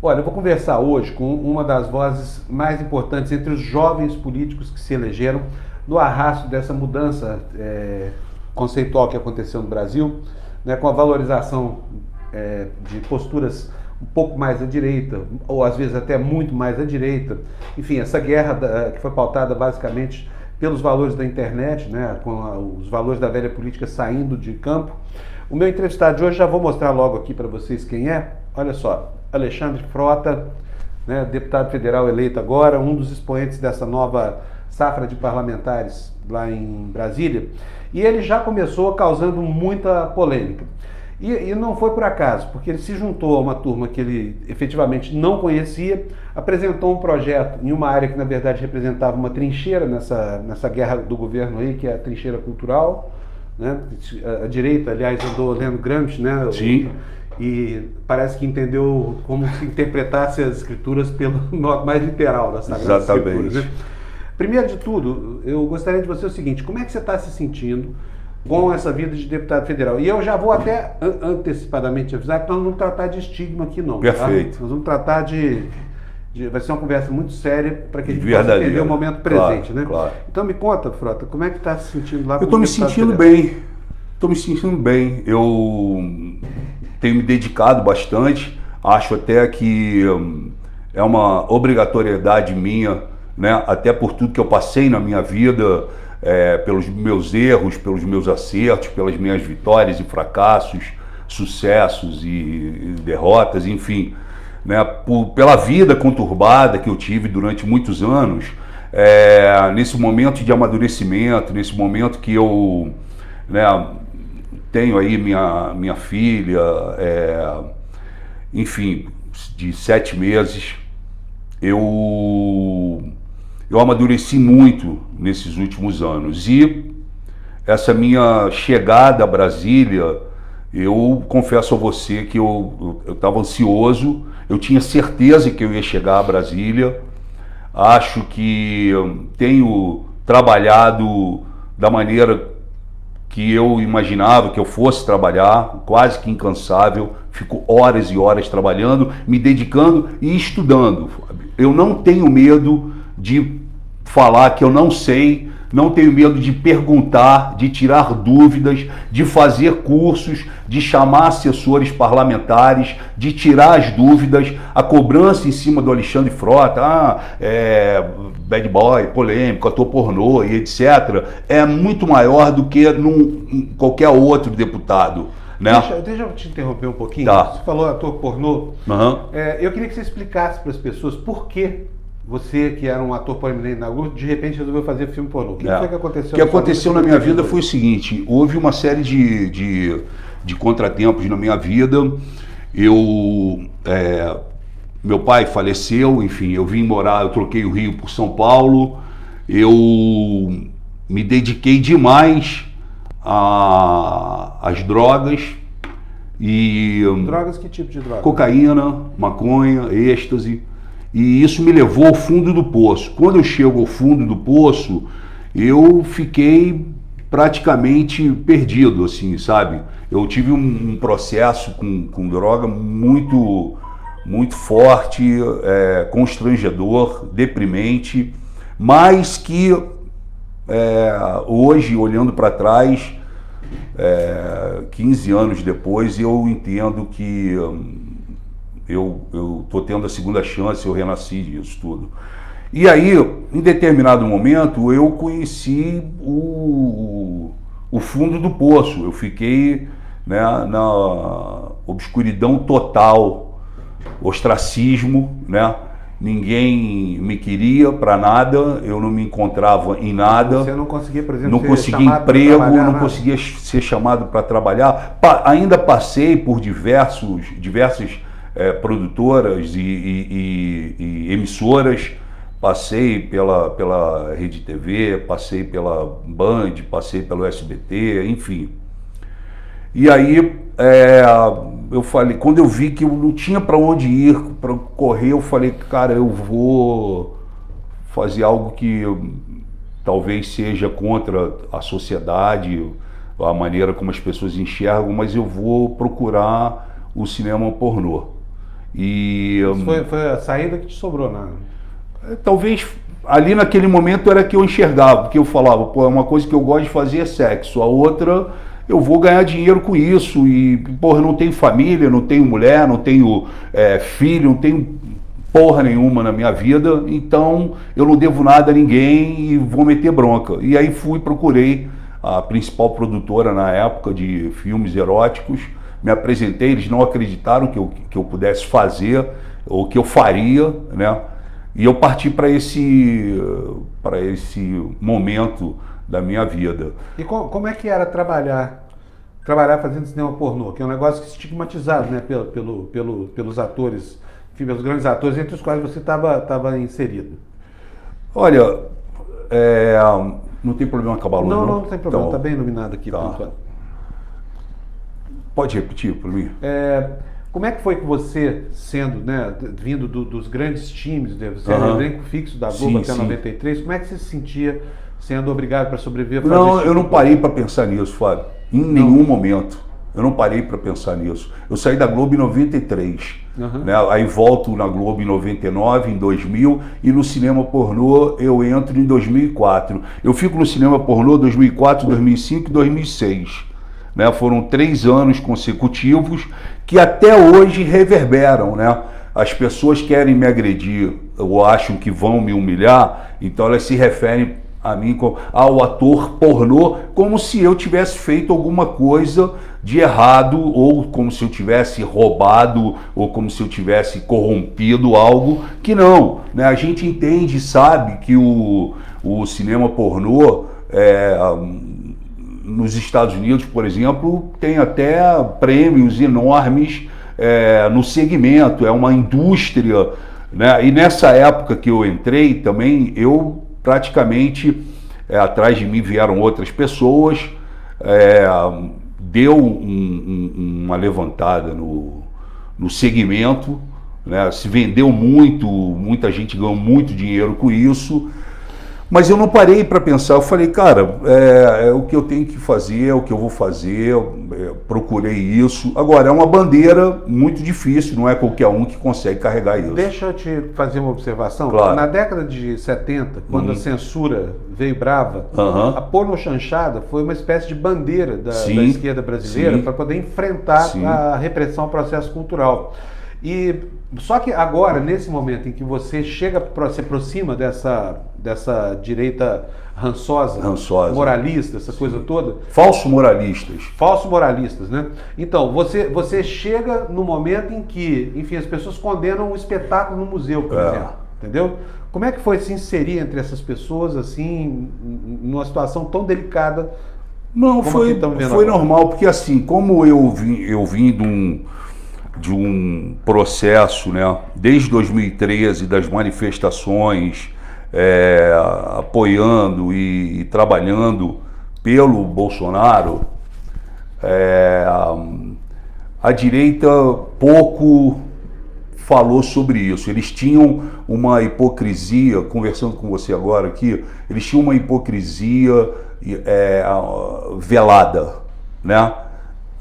Olha, eu vou conversar hoje com uma das vozes mais importantes entre os jovens políticos que se elegeram no arrasto dessa mudança conceitual que aconteceu no Brasil, né, com a valorização de posturas um pouco mais à direita, ou às vezes até muito mais à direita. Enfim, essa guerra que foi pautada basicamente pelos valores da internet, né, com os valores da velha política saindo de campo. O meu entrevistado de hoje, já vou mostrar logo aqui para vocês quem é. Olha só, Alexandre Frota, né, deputado federal eleito agora, um dos expoentes dessa nova safra de parlamentares lá em Brasília. E ele já começou causando muita polêmica. E não foi por acaso, porque ele se juntou a uma turma que ele efetivamente não conhecia, apresentou um projeto em uma área que na verdade representava uma trincheira nessa guerra do governo aí, que é a trincheira cultural, né? A direita, aliás, andou lendo Gramsci, né? Sim. E parece que entendeu como se interpretasse as escrituras pelo modo mais literal das Sagradas Escrituras, né? Primeiro de tudo, eu gostaria de você o seguinte: como é que você está se sentindo com essa vida de deputado federal? E eu já vou até antecipadamente avisar que nós não vamos tratar de estigma aqui não. Perfeito. Tá? Nós vamos tratar vai ser uma conversa muito séria para que a gente possa entender o momento presente, claro, né? Claro. Então me conta, Frota, como é que está se sentindo lá? Eu estou me sentindo bem. Estou me sentindo bem. Eu tenho me dedicado bastante. Acho até que é uma obrigatoriedade minha, né? Até por tudo que eu passei na minha vida, pelos meus erros, pelos meus acertos, pelas minhas vitórias e fracassos, sucessos e derrotas, enfim, né? Pela vida conturbada que eu tive durante muitos anos, nesse momento de amadurecimento, nesse momento que eu, né, tenho aí minha filha, enfim, de 7 meses, eu amadureci muito nesses últimos anos. E essa minha chegada a Brasília, eu confesso a você que eu estava ansioso, eu tinha certeza que eu ia chegar a Brasília. Acho que tenho trabalhado da maneira que eu imaginava que eu fosse trabalhar, quase que incansável, fico horas e horas trabalhando, me dedicando e estudando. Eu não tenho medo de falar que eu não sei, não tenho medo de perguntar, de tirar dúvidas, de fazer cursos, de chamar assessores parlamentares, de tirar as dúvidas, a cobrança em cima do Alexandre Frota, bad boy, polêmico, ator pornô e etc., é muito maior do que qualquer outro deputado. Né? Deixa eu te interromper um pouquinho. Tá. Você falou ator pornô. Uhum. Eu queria que você explicasse para as pessoas por que você, que era um ator proeminente na Globo, de repente resolveu fazer filme pornô. O que foi que aconteceu? O que aconteceu na minha vida foi o seguinte: houve uma série de contratempos na minha vida. Meu pai faleceu, enfim, eu vim morar, eu troquei o Rio por São Paulo, eu me dediquei demais às drogas. E drogas, que tipo de droga? Cocaína, maconha, êxtase. E isso me levou ao fundo do poço. Quando eu chego ao fundo do poço, eu fiquei praticamente perdido, assim, sabe? Eu tive um processo com droga muito, muito forte, constrangedor, deprimente, mas que hoje, olhando para trás, 15 anos depois, eu entendo que eu estou tendo a segunda chance, eu renasci disso tudo. E aí, em determinado momento, eu conheci o fundo do poço. Eu fiquei, né, na obscuridão total, ostracismo, né? Ninguém me queria para nada, eu não me encontrava em nada. Você não conseguia, por exemplo, não conseguia emprego, não conseguia ser chamado para trabalhar. Ainda passei por diversas produtoras e emissoras, passei pela Rede TV, passei pela Band, passei pelo SBT, enfim. E aí eu falei, quando eu vi que eu não tinha para onde ir, para correr, eu falei, cara, eu vou fazer algo que talvez seja contra a sociedade, a maneira como as pessoas enxergam, mas eu vou procurar o cinema pornô. E Foi a saída que te sobrou, né? talvez ali naquele momento era que eu enxergava, porque eu falava, pô, é uma coisa que eu gosto de fazer é sexo, a outra eu vou ganhar dinheiro com isso, e porra, eu não tenho família, não tenho mulher, não tenho filho, não tenho porra nenhuma na minha vida, então eu não devo nada a ninguém e vou meter bronca. E aí procurei a principal produtora na época de filmes eróticos, me apresentei, eles não acreditaram que eu pudesse fazer, ou que eu faria, né? E eu parti para esse momento da minha vida. E como é que era trabalhar fazendo cinema pornô? Que é um negócio que é estigmatizado, né, pelos atores, enfim, pelos grandes atores, entre os quais você estava inserido. Olha, não tem problema acabar a luz, não? Não tem problema, Então, está bem iluminado aqui. tá. Por enquanto. Pode repetir para mim? Como é que foi que você, sendo, né, vindo dos grandes times, né, você era o elenco fixo da Globo até 93, como é que você se sentia sendo obrigado para sobreviver? Não, eu não parei para pensar nisso, Fábio, em nenhum momento. Eu não parei para pensar nisso. Eu saí da Globo em 93, né? Aí volto na Globo em 99, em 2000, e no cinema pornô eu entro em 2004. Eu fico no cinema pornô 2004, 2005 e 2006. Né? Foram 3 anos consecutivos que até hoje reverberam, né? As pessoas querem me agredir ou acham que vão me humilhar, então elas se referem a mim ao ator pornô, como se eu tivesse feito alguma coisa de errado, ou como se eu tivesse roubado, ou como se eu tivesse corrompido algo, que não, né? A gente entende e sabe que o cinema pornô nos Estados Unidos, por exemplo, tem até prêmios enormes no segmento, é uma indústria, né? E nessa época que eu entrei também, eu praticamente, atrás de mim vieram outras pessoas, deu uma levantada no segmento, né? Se vendeu muito, muita gente ganhou muito dinheiro com isso, mas eu não parei para pensar. Eu falei, cara, é o que eu tenho que fazer, é o que eu vou fazer, procurei isso. Agora, é uma bandeira muito difícil, não é qualquer um que consegue carregar isso. Deixa eu te fazer uma observação. Claro. Na década de 70, quando a censura veio brava, a pornochanchada foi uma espécie de bandeira da esquerda brasileira para poder enfrentar a repressão ao processo cultural. Só que agora, nesse momento em que você se aproxima dessa direita rançosa, moralista, essa coisa toda... Falsos moralistas, né? Então, você chega no momento em que, enfim, as pessoas condenam um espetáculo no museu, por exemplo, entendeu? Como é que foi se inserir entre essas pessoas, assim, numa situação tão delicada? Não, foi normal, porque assim, como eu vim de um processo, né, desde 2013, das manifestações, apoiando e trabalhando pelo Bolsonaro, a direita pouco falou sobre isso. Eles tinham uma hipocrisia, conversando com você agora aqui, eles tinham uma hipocrisia velada, né?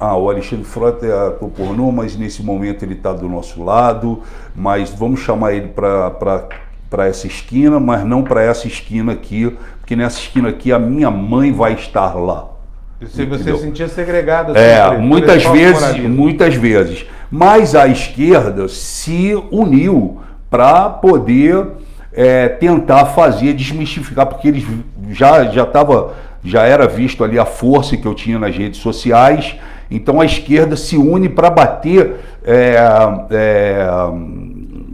O Alexandre Frota é ator pornô, mas nesse momento ele está do nosso lado, mas vamos chamar ele para essa esquina, mas não para essa esquina aqui, porque nessa esquina aqui a minha mãe vai estar lá. Você se sentia segregado? Muitas vezes. Mas a esquerda se uniu para poder tentar desmistificar, porque eles já era visto ali a força que eu tinha nas redes sociais. Então a esquerda se une para bater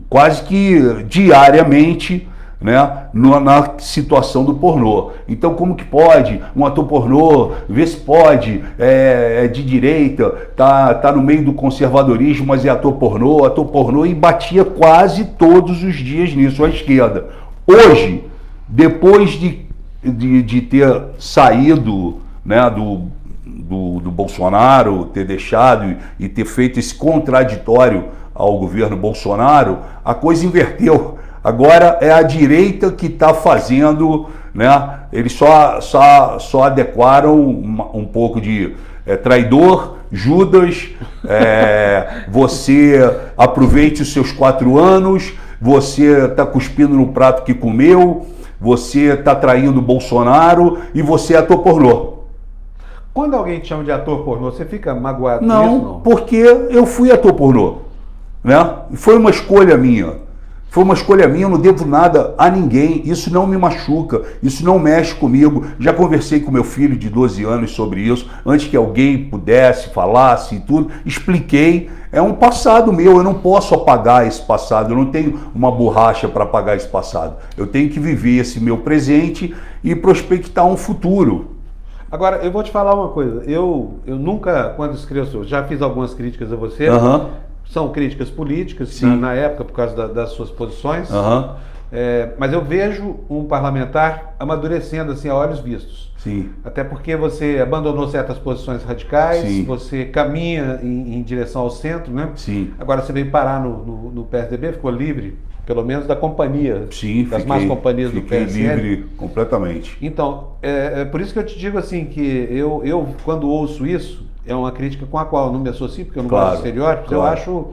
quase que diariamente, né, na situação do pornô. Então como que pode um ator pornô, vê se pode, de direita, tá no meio do conservadorismo, mas é ator pornô, e batia quase todos os dias nisso a esquerda. Hoje, depois de ter saído, né, do Bolsonaro, ter deixado e ter feito esse contraditório ao governo Bolsonaro, a coisa inverteu. Agora é a direita que está fazendo, né? Eles só adequaram um pouco de traidor, Judas, você aproveite os seus 4 anos, você está cuspindo no prato que comeu, você está traindo o Bolsonaro e você é ator pornô. Quando alguém te chama de ator pornô, você fica magoado com Não, isso? Não, porque eu fui ator pornô, né? Foi uma escolha minha. Foi uma escolha minha, eu não devo nada a ninguém, isso não me machuca, isso não mexe comigo. Já conversei com meu filho de 12 anos sobre isso, antes que alguém pudesse, falasse e tudo, expliquei. É um passado meu, eu não posso apagar esse passado, eu não tenho uma borracha para apagar esse passado. Eu tenho que viver esse meu presente e prospectar um futuro. Agora, eu vou te falar uma coisa, eu nunca, quando escrevo, já fiz algumas críticas a você, são críticas políticas, na época, por causa das suas posições, mas eu vejo um parlamentar amadurecendo assim a olhos vistos. Sim. Até porque você abandonou certas posições radicais, Sim. você caminha em direção ao centro, né? Sim. Agora você veio parar no PSDB, ficou livre, pelo menos da companhia, das más companhias do PSL. Fiquei livre completamente. Então, é por isso que eu te digo assim, que eu quando ouço isso, é uma crítica com a qual eu não me associo, porque eu não gosto de estereótipos, eu acho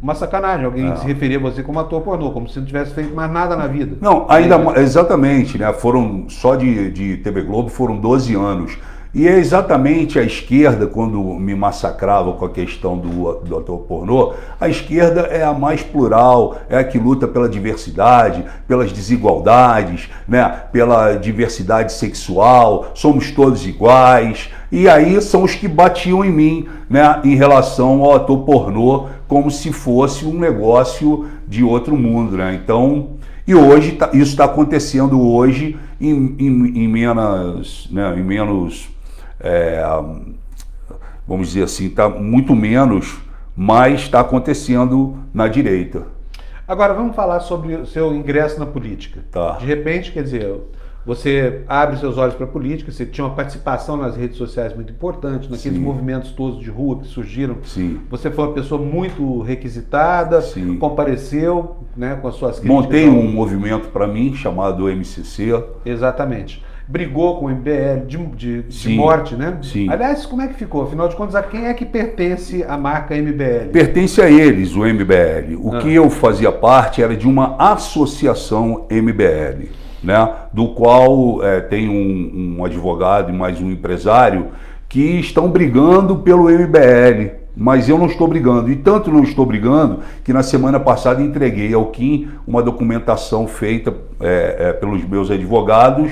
uma sacanagem alguém se referir a você como ator pornô, como se não tivesse feito mais nada na vida. Não, exatamente, né? Foram, só de TV Globo, foram 12 anos. E é exatamente a esquerda, quando me massacrava com a questão do ator pornô, a esquerda é a mais plural, é a que luta pela diversidade, pelas desigualdades, né? Pela diversidade sexual, somos todos iguais. E aí são os que batiam em mim, né? Em relação ao ator pornô, como se fosse um negócio de outro mundo, né? Então, e hoje isso está acontecendo hoje em menos, né? Em menos, vamos dizer assim, está muito menos, mas está acontecendo na direita. Agora vamos falar sobre o seu ingresso na política. Tá. De repente, quer dizer, você abre seus olhos para a política, você tinha uma participação nas redes sociais muito importante, naqueles movimentos todos de rua que surgiram. Sim. Você foi uma pessoa muito requisitada, compareceu, né, com as suas críticas. Montei um movimento para mim chamado MCC. Exatamente. Brigou com o MBL de morte, né? Sim. Aliás, como é que ficou? Afinal de contas, a quem é que pertence a marca MBL? Pertence a eles, o MBL. O que eu fazia parte era de uma associação MBL, né? Do qual tem um advogado e mais um empresário que estão brigando pelo MBL. Mas eu não estou brigando, e tanto não estou brigando que na semana passada entreguei ao Kim uma documentação feita pelos meus advogados,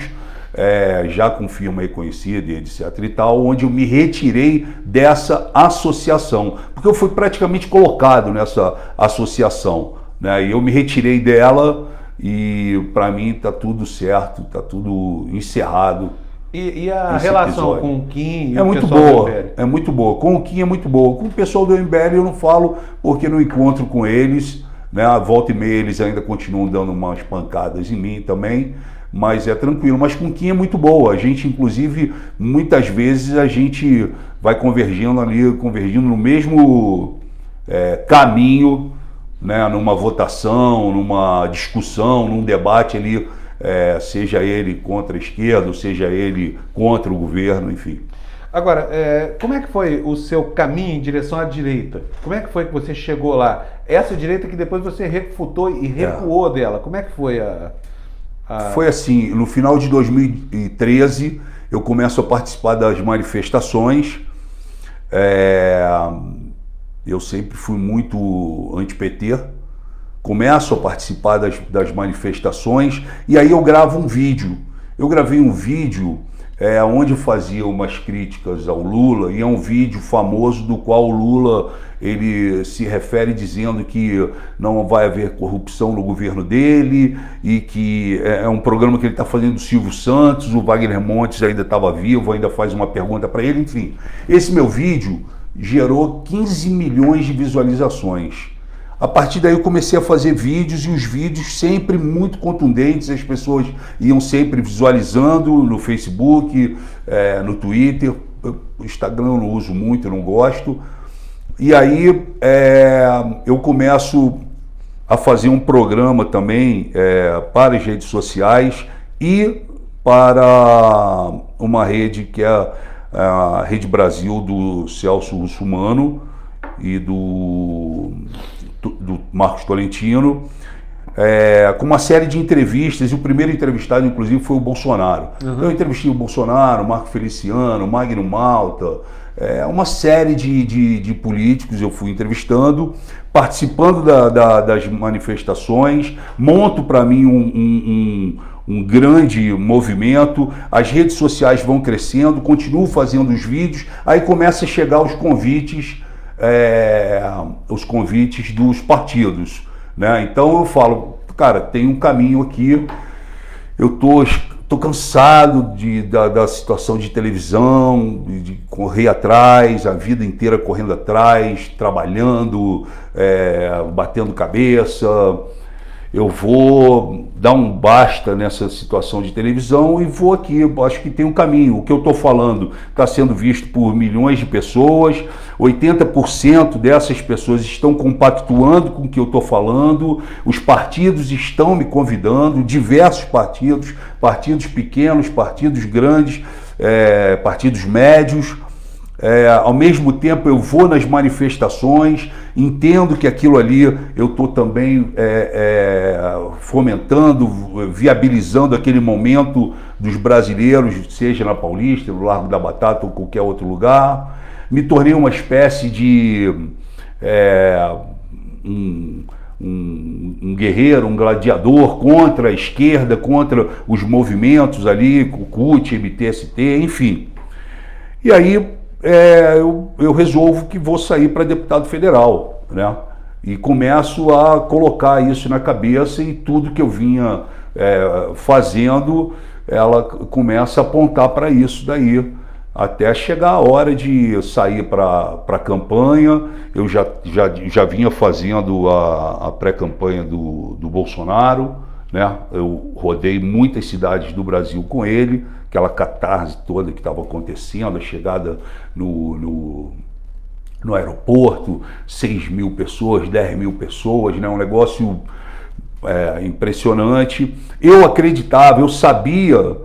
já com firma reconhecida e etc e tal, onde eu me retirei dessa associação, porque eu fui praticamente colocado nessa associação, né? E eu me retirei dela e para mim está tudo certo, está tudo encerrado. E a relação episódio com o Kim e é o muito pessoal boa, do MBL? é muito boa. Com o Kim é muito boa. Com o pessoal do MBL eu não falo porque não encontro com eles, né? A volta e meia eles ainda continuam dando umas pancadas em mim também, mas é tranquilo. Mas com o Kim é muito boa. A gente, inclusive, muitas vezes a gente vai convergindo no mesmo caminho, né? Numa votação, numa discussão, num debate ali, seja ele contra a esquerda, ou seja ele contra o governo, enfim. Agora, como é que foi o seu caminho em direção à direita? Como é que foi que você chegou lá? Essa direita que depois você refutou e recuou dela, como é que foi Foi assim, no final de 2013, eu começo a participar das manifestações. Eu sempre fui muito anti-PT. Começo a participar das manifestações e aí eu gravo um vídeo. Eu gravei um vídeo onde eu fazia umas críticas ao Lula, e é um vídeo famoso do qual o Lula ele se refere dizendo que não vai haver corrupção no governo dele e que é um programa que ele está fazendo do Silvio Santos, o Wagner Montes ainda estava vivo, ainda faz uma pergunta para ele, enfim. Esse meu vídeo gerou 15 milhões de visualizações. A partir daí eu comecei a fazer vídeos, e os vídeos sempre muito contundentes, as pessoas iam sempre visualizando no Facebook, no Twitter. O Instagram eu não uso muito, eu não gosto. E aí eu começo a fazer um programa também para as redes sociais e para uma rede que é a Rede Brasil do Celso Russomano e do Marcos Tolentino, com uma série de entrevistas, e o primeiro entrevistado, inclusive, foi o Bolsonaro. Então, eu entrevistei o Bolsonaro, o Marco Feliciano, o Magno Malta, uma série de políticos eu fui entrevistando, participando das manifestações, monto para mim um grande movimento, as redes sociais vão crescendo, continuo fazendo os vídeos, aí começa a chegar os convites dos partidos, né? Então eu falo, cara, tem um caminho aqui, eu tô cansado da situação de televisão, de correr atrás, a vida inteira correndo atrás, trabalhando, batendo cabeça. Eu vou dar um basta nessa situação de televisão e vou aqui, eu acho que tem um caminho. O que eu estou falando está sendo visto por milhões de pessoas, 80% dessas pessoas estão compactuando com o que eu estou falando, os partidos estão me convidando, diversos partidos pequenos, partidos grandes, partidos médios. Ao mesmo tempo eu vou nas manifestações, entendo que aquilo ali eu estou também fomentando, viabilizando aquele momento dos brasileiros, seja na Paulista, no Largo da Batata ou qualquer outro lugar. Me tornei uma espécie de um guerreiro, um gladiador contra a esquerda, contra os movimentos ali, CUT, MTST, enfim. E aí eu resolvo que vou sair para deputado federal, né? E começo a colocar isso na cabeça, e tudo que eu vinha fazendo, ela começa a apontar para isso daí, até chegar a hora de sair para a campanha. Eu já vinha fazendo a pré-campanha do Bolsonaro, né? Eu rodei muitas cidades do Brasil com ele, aquela catarse toda que estava acontecendo, a chegada no aeroporto, 6 mil pessoas, 10 mil pessoas, né? Um negócio impressionante. Eu acreditava, eu sabia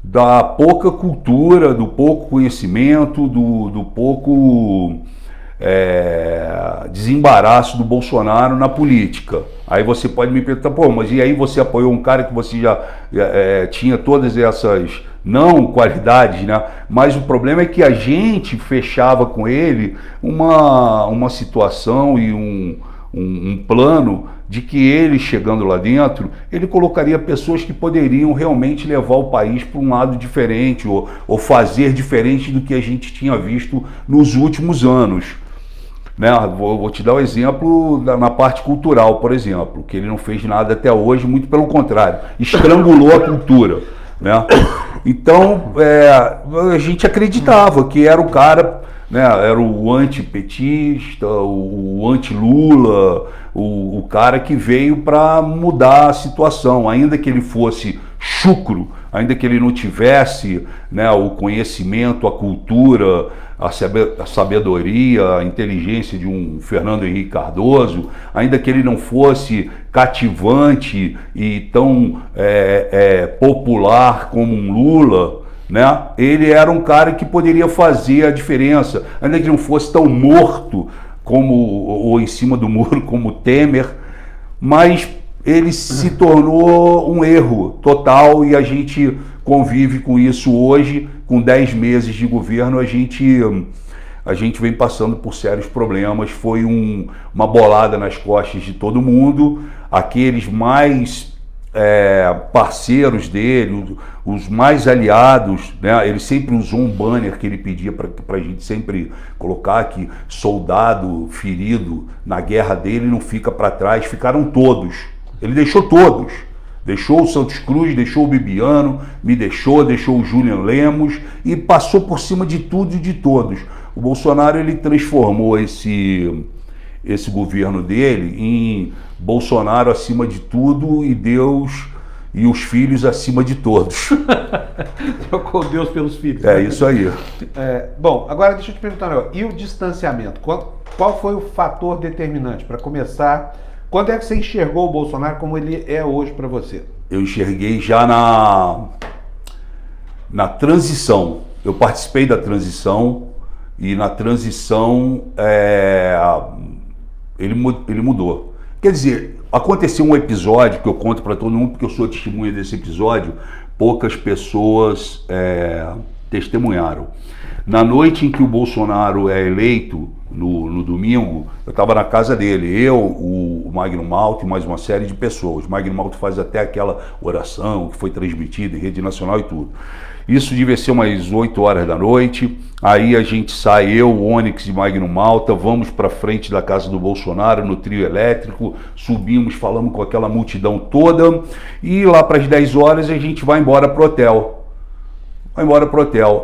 da pouca cultura, do pouco conhecimento, do pouco desembaraço do Bolsonaro na política. Aí você pode me perguntar, pô, mas e aí você apoiou um cara que você já tinha todas essas não qualidades, né? Mas o problema é que a gente fechava com ele uma situação e um plano de que ele, chegando lá dentro, ele colocaria pessoas que poderiam realmente levar o país para um lado diferente, ou fazer diferente do que a gente tinha visto nos últimos anos, né? Vou te dar um exemplo na parte cultural, por exemplo, que ele não fez nada até hoje, muito pelo contrário, estrangulou a cultura, né? Então, a gente acreditava que era o cara, né, era o antipetista, o anti-Lula, o cara que veio para mudar a situação, ainda que ele fosse chucro, ainda que ele não tivesse, né, o conhecimento, a cultura, a sabedoria, a inteligência de um Fernando Henrique Cardoso, ainda que ele não fosse cativante e tão popular como um Lula, né? Ele era um cara que poderia fazer a diferença, ainda que não fosse tão morto ou em cima do muro como Temer, mas ele se tornou um erro total, e a gente convive com isso hoje. Com 10 meses de governo, a gente vem passando por sérios problemas. Foi uma bolada nas costas de todo mundo. Aqueles mais parceiros dele, os mais aliados, né? Ele sempre usou um banner que ele pedia para a gente sempre colocar, que soldado ferido na guerra dele não fica para trás. Ficaram todos. Ele deixou todos. Deixou o Santos Cruz, deixou o Bibiano, me deixou o Julian Lemos, e passou por cima de tudo e de todos. O Bolsonaro, ele transformou esse governo dele em Bolsonaro acima de tudo e Deus e os filhos acima de todos. Trocou Deus pelos filhos. É isso aí. Bom, agora deixa eu te perguntar, e o distanciamento? Qual foi o fator determinante para começar? Quando é que você enxergou o Bolsonaro como ele é hoje para você? Eu enxerguei já na transição. eu participei da transição e na transição ele mudou. Quer dizer, aconteceu um episódio que eu conto para todo mundo, porque eu sou testemunha desse episódio, poucas pessoas testemunharam. Na noite em que o Bolsonaro é eleito, no domingo, eu estava na casa dele, eu, o Magno Malta e mais uma série de pessoas. O Magno Malta faz até aquela oração que foi transmitida em rede nacional e tudo. Isso devia ser umas 8 horas da noite, aí a gente sai, eu, o Onyx e Magno Malta, vamos para frente da casa do Bolsonaro no trio elétrico, subimos, falamos com aquela multidão toda, e lá para as 10 horas a gente vai embora pro hotel.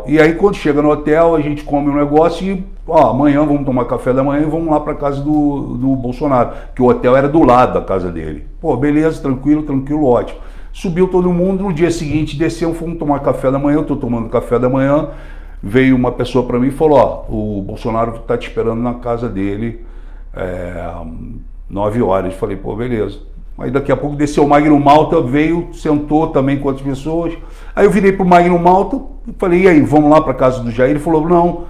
E aí quando chega no hotel, a gente come um negócio e amanhã vamos tomar café da manhã e vamos lá para casa do Bolsonaro, que o hotel era do lado da casa dele. Pô, beleza, tranquilo, ótimo. Subiu todo mundo, no dia seguinte desceu, fomos tomar café da manhã, eu estou tomando café da manhã, veio uma pessoa para mim e falou, o Bolsonaro está te esperando na casa dele 9 horas. Falei, pô, beleza. Aí daqui a pouco desceu o Magno Malta, veio, sentou também com outras pessoas. Aí eu virei pro Magno Malta e falei, e aí, vamos lá para casa do Jair? Ele falou, não,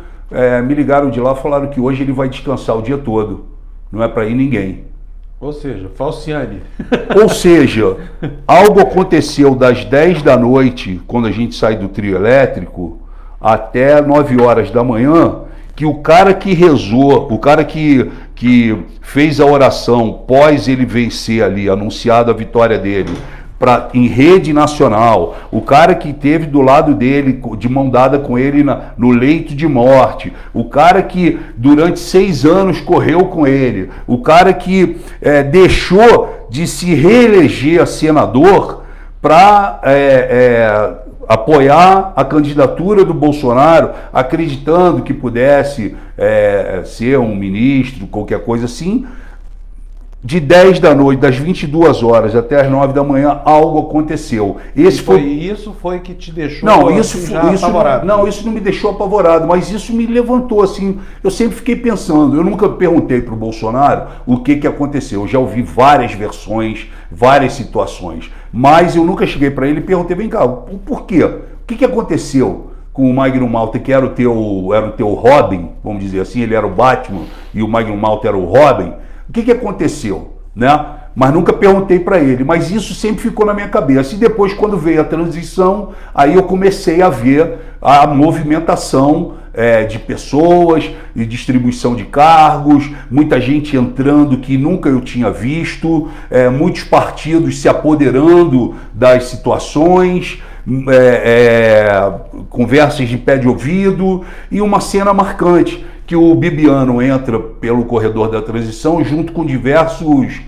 me ligaram de lá, falaram que hoje ele vai descansar o dia todo, não é para ir ninguém. Ou seja, Falciane. Ou seja, algo aconteceu das 10 da noite, quando a gente sai do trio elétrico, até 9 horas da manhã, que o cara que rezou, o cara que fez a oração pós ele vencer ali, anunciado a vitória dele, em rede nacional, o cara que esteve do lado dele, de mão dada com ele no leito de morte, o cara que durante 6 anos correu com ele, o cara que deixou de se reeleger a senador para apoiar a candidatura do Bolsonaro, acreditando que pudesse ser um ministro, qualquer coisa assim. De 10 da noite, das 22 horas até as 9 da manhã, algo aconteceu. Isso foi que te deixou apavorado? Não, isso não me deixou apavorado, mas isso me levantou, assim. Eu sempre fiquei pensando, eu nunca perguntei para o Bolsonaro o que aconteceu. Eu já ouvi várias versões, várias situações, mas eu nunca cheguei para ele e perguntei, vem cá, por quê? O que aconteceu com o Magno Malta, que era o teu Robin, vamos dizer assim, ele era o Batman e o Magno Malta era o Robin? O que aconteceu, né? Mas nunca perguntei para ele, mas isso sempre ficou na minha cabeça. E depois, quando veio a transição, aí eu comecei a ver a movimentação de pessoas, de distribuição de cargos, muita gente entrando que nunca eu tinha visto, muitos partidos se apoderando das situações, conversas de pé de ouvido e uma cena marcante, que o Bibiano entra pelo corredor da transição junto com diversos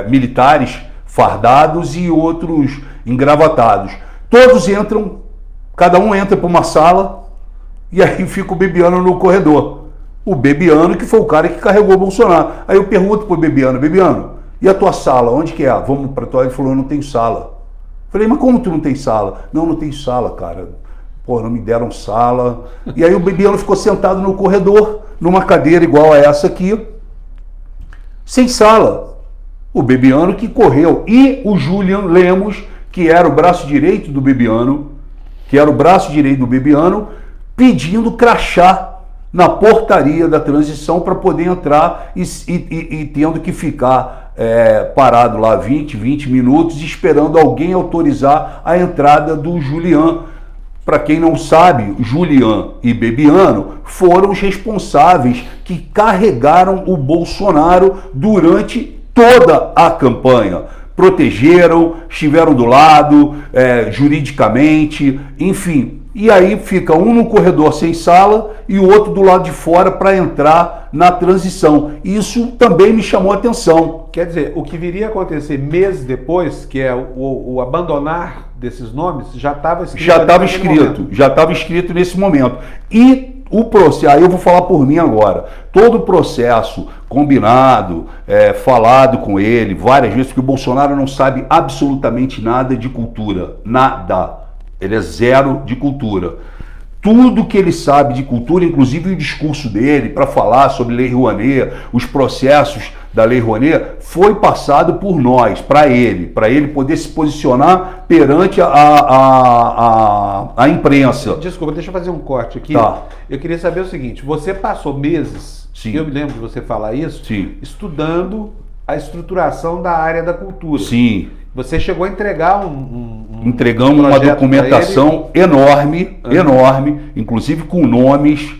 militares fardados e outros engravatados. Todos entram, cada um entra para uma sala e aí fica o Bibiano no corredor. O Bibiano que foi o cara que carregou o Bolsonaro. Aí eu pergunto pro Bibiano, e a tua sala, onde que é? Vamos para tua. Ele falou, eu não tenho sala. Falei, mas como tu não tem sala? Não tem sala, cara. Pô, não me deram sala. E aí o Bibiano ficou sentado no corredor, numa cadeira igual a essa aqui, sem sala. O Bibiano que correu. E o Julian Lemos, que era o braço direito do Bibiano, pedindo crachá na portaria da transição para poder entrar e tendo que ficar parado lá 20 minutos esperando alguém autorizar a entrada do Julian. Para quem não sabe, Julian e Bibiano foram os responsáveis que carregaram o Bolsonaro durante toda a campanha. Protegeram, estiveram do lado, juridicamente, enfim. E aí fica um no corredor sem sala e o outro do lado de fora para entrar na transição. Isso também me chamou a atenção. Quer dizer, o que viria a acontecer meses depois, que é o abandonar desses nomes, já estava escrito. Já estava escrito nesse momento. E o processo, aí eu vou falar por mim agora, todo o processo combinado, falado com ele várias vezes, porque o Bolsonaro não sabe absolutamente nada de cultura, nada. Ele é zero de cultura. tudo que ele sabe de cultura, inclusive o discurso dele para falar sobre Lei Rouanet, os processos da Lei Rouanet, foi passado por nós, para ele poder se posicionar perante a imprensa. Desculpa, deixa eu fazer um corte aqui. Tá. Eu queria saber o seguinte, você passou meses, Sim. eu me lembro de você falar isso, Sim. estudando a estruturação da área da cultura. Sim. Você chegou a entregar Entregamos uma documentação enorme, inclusive com nomes,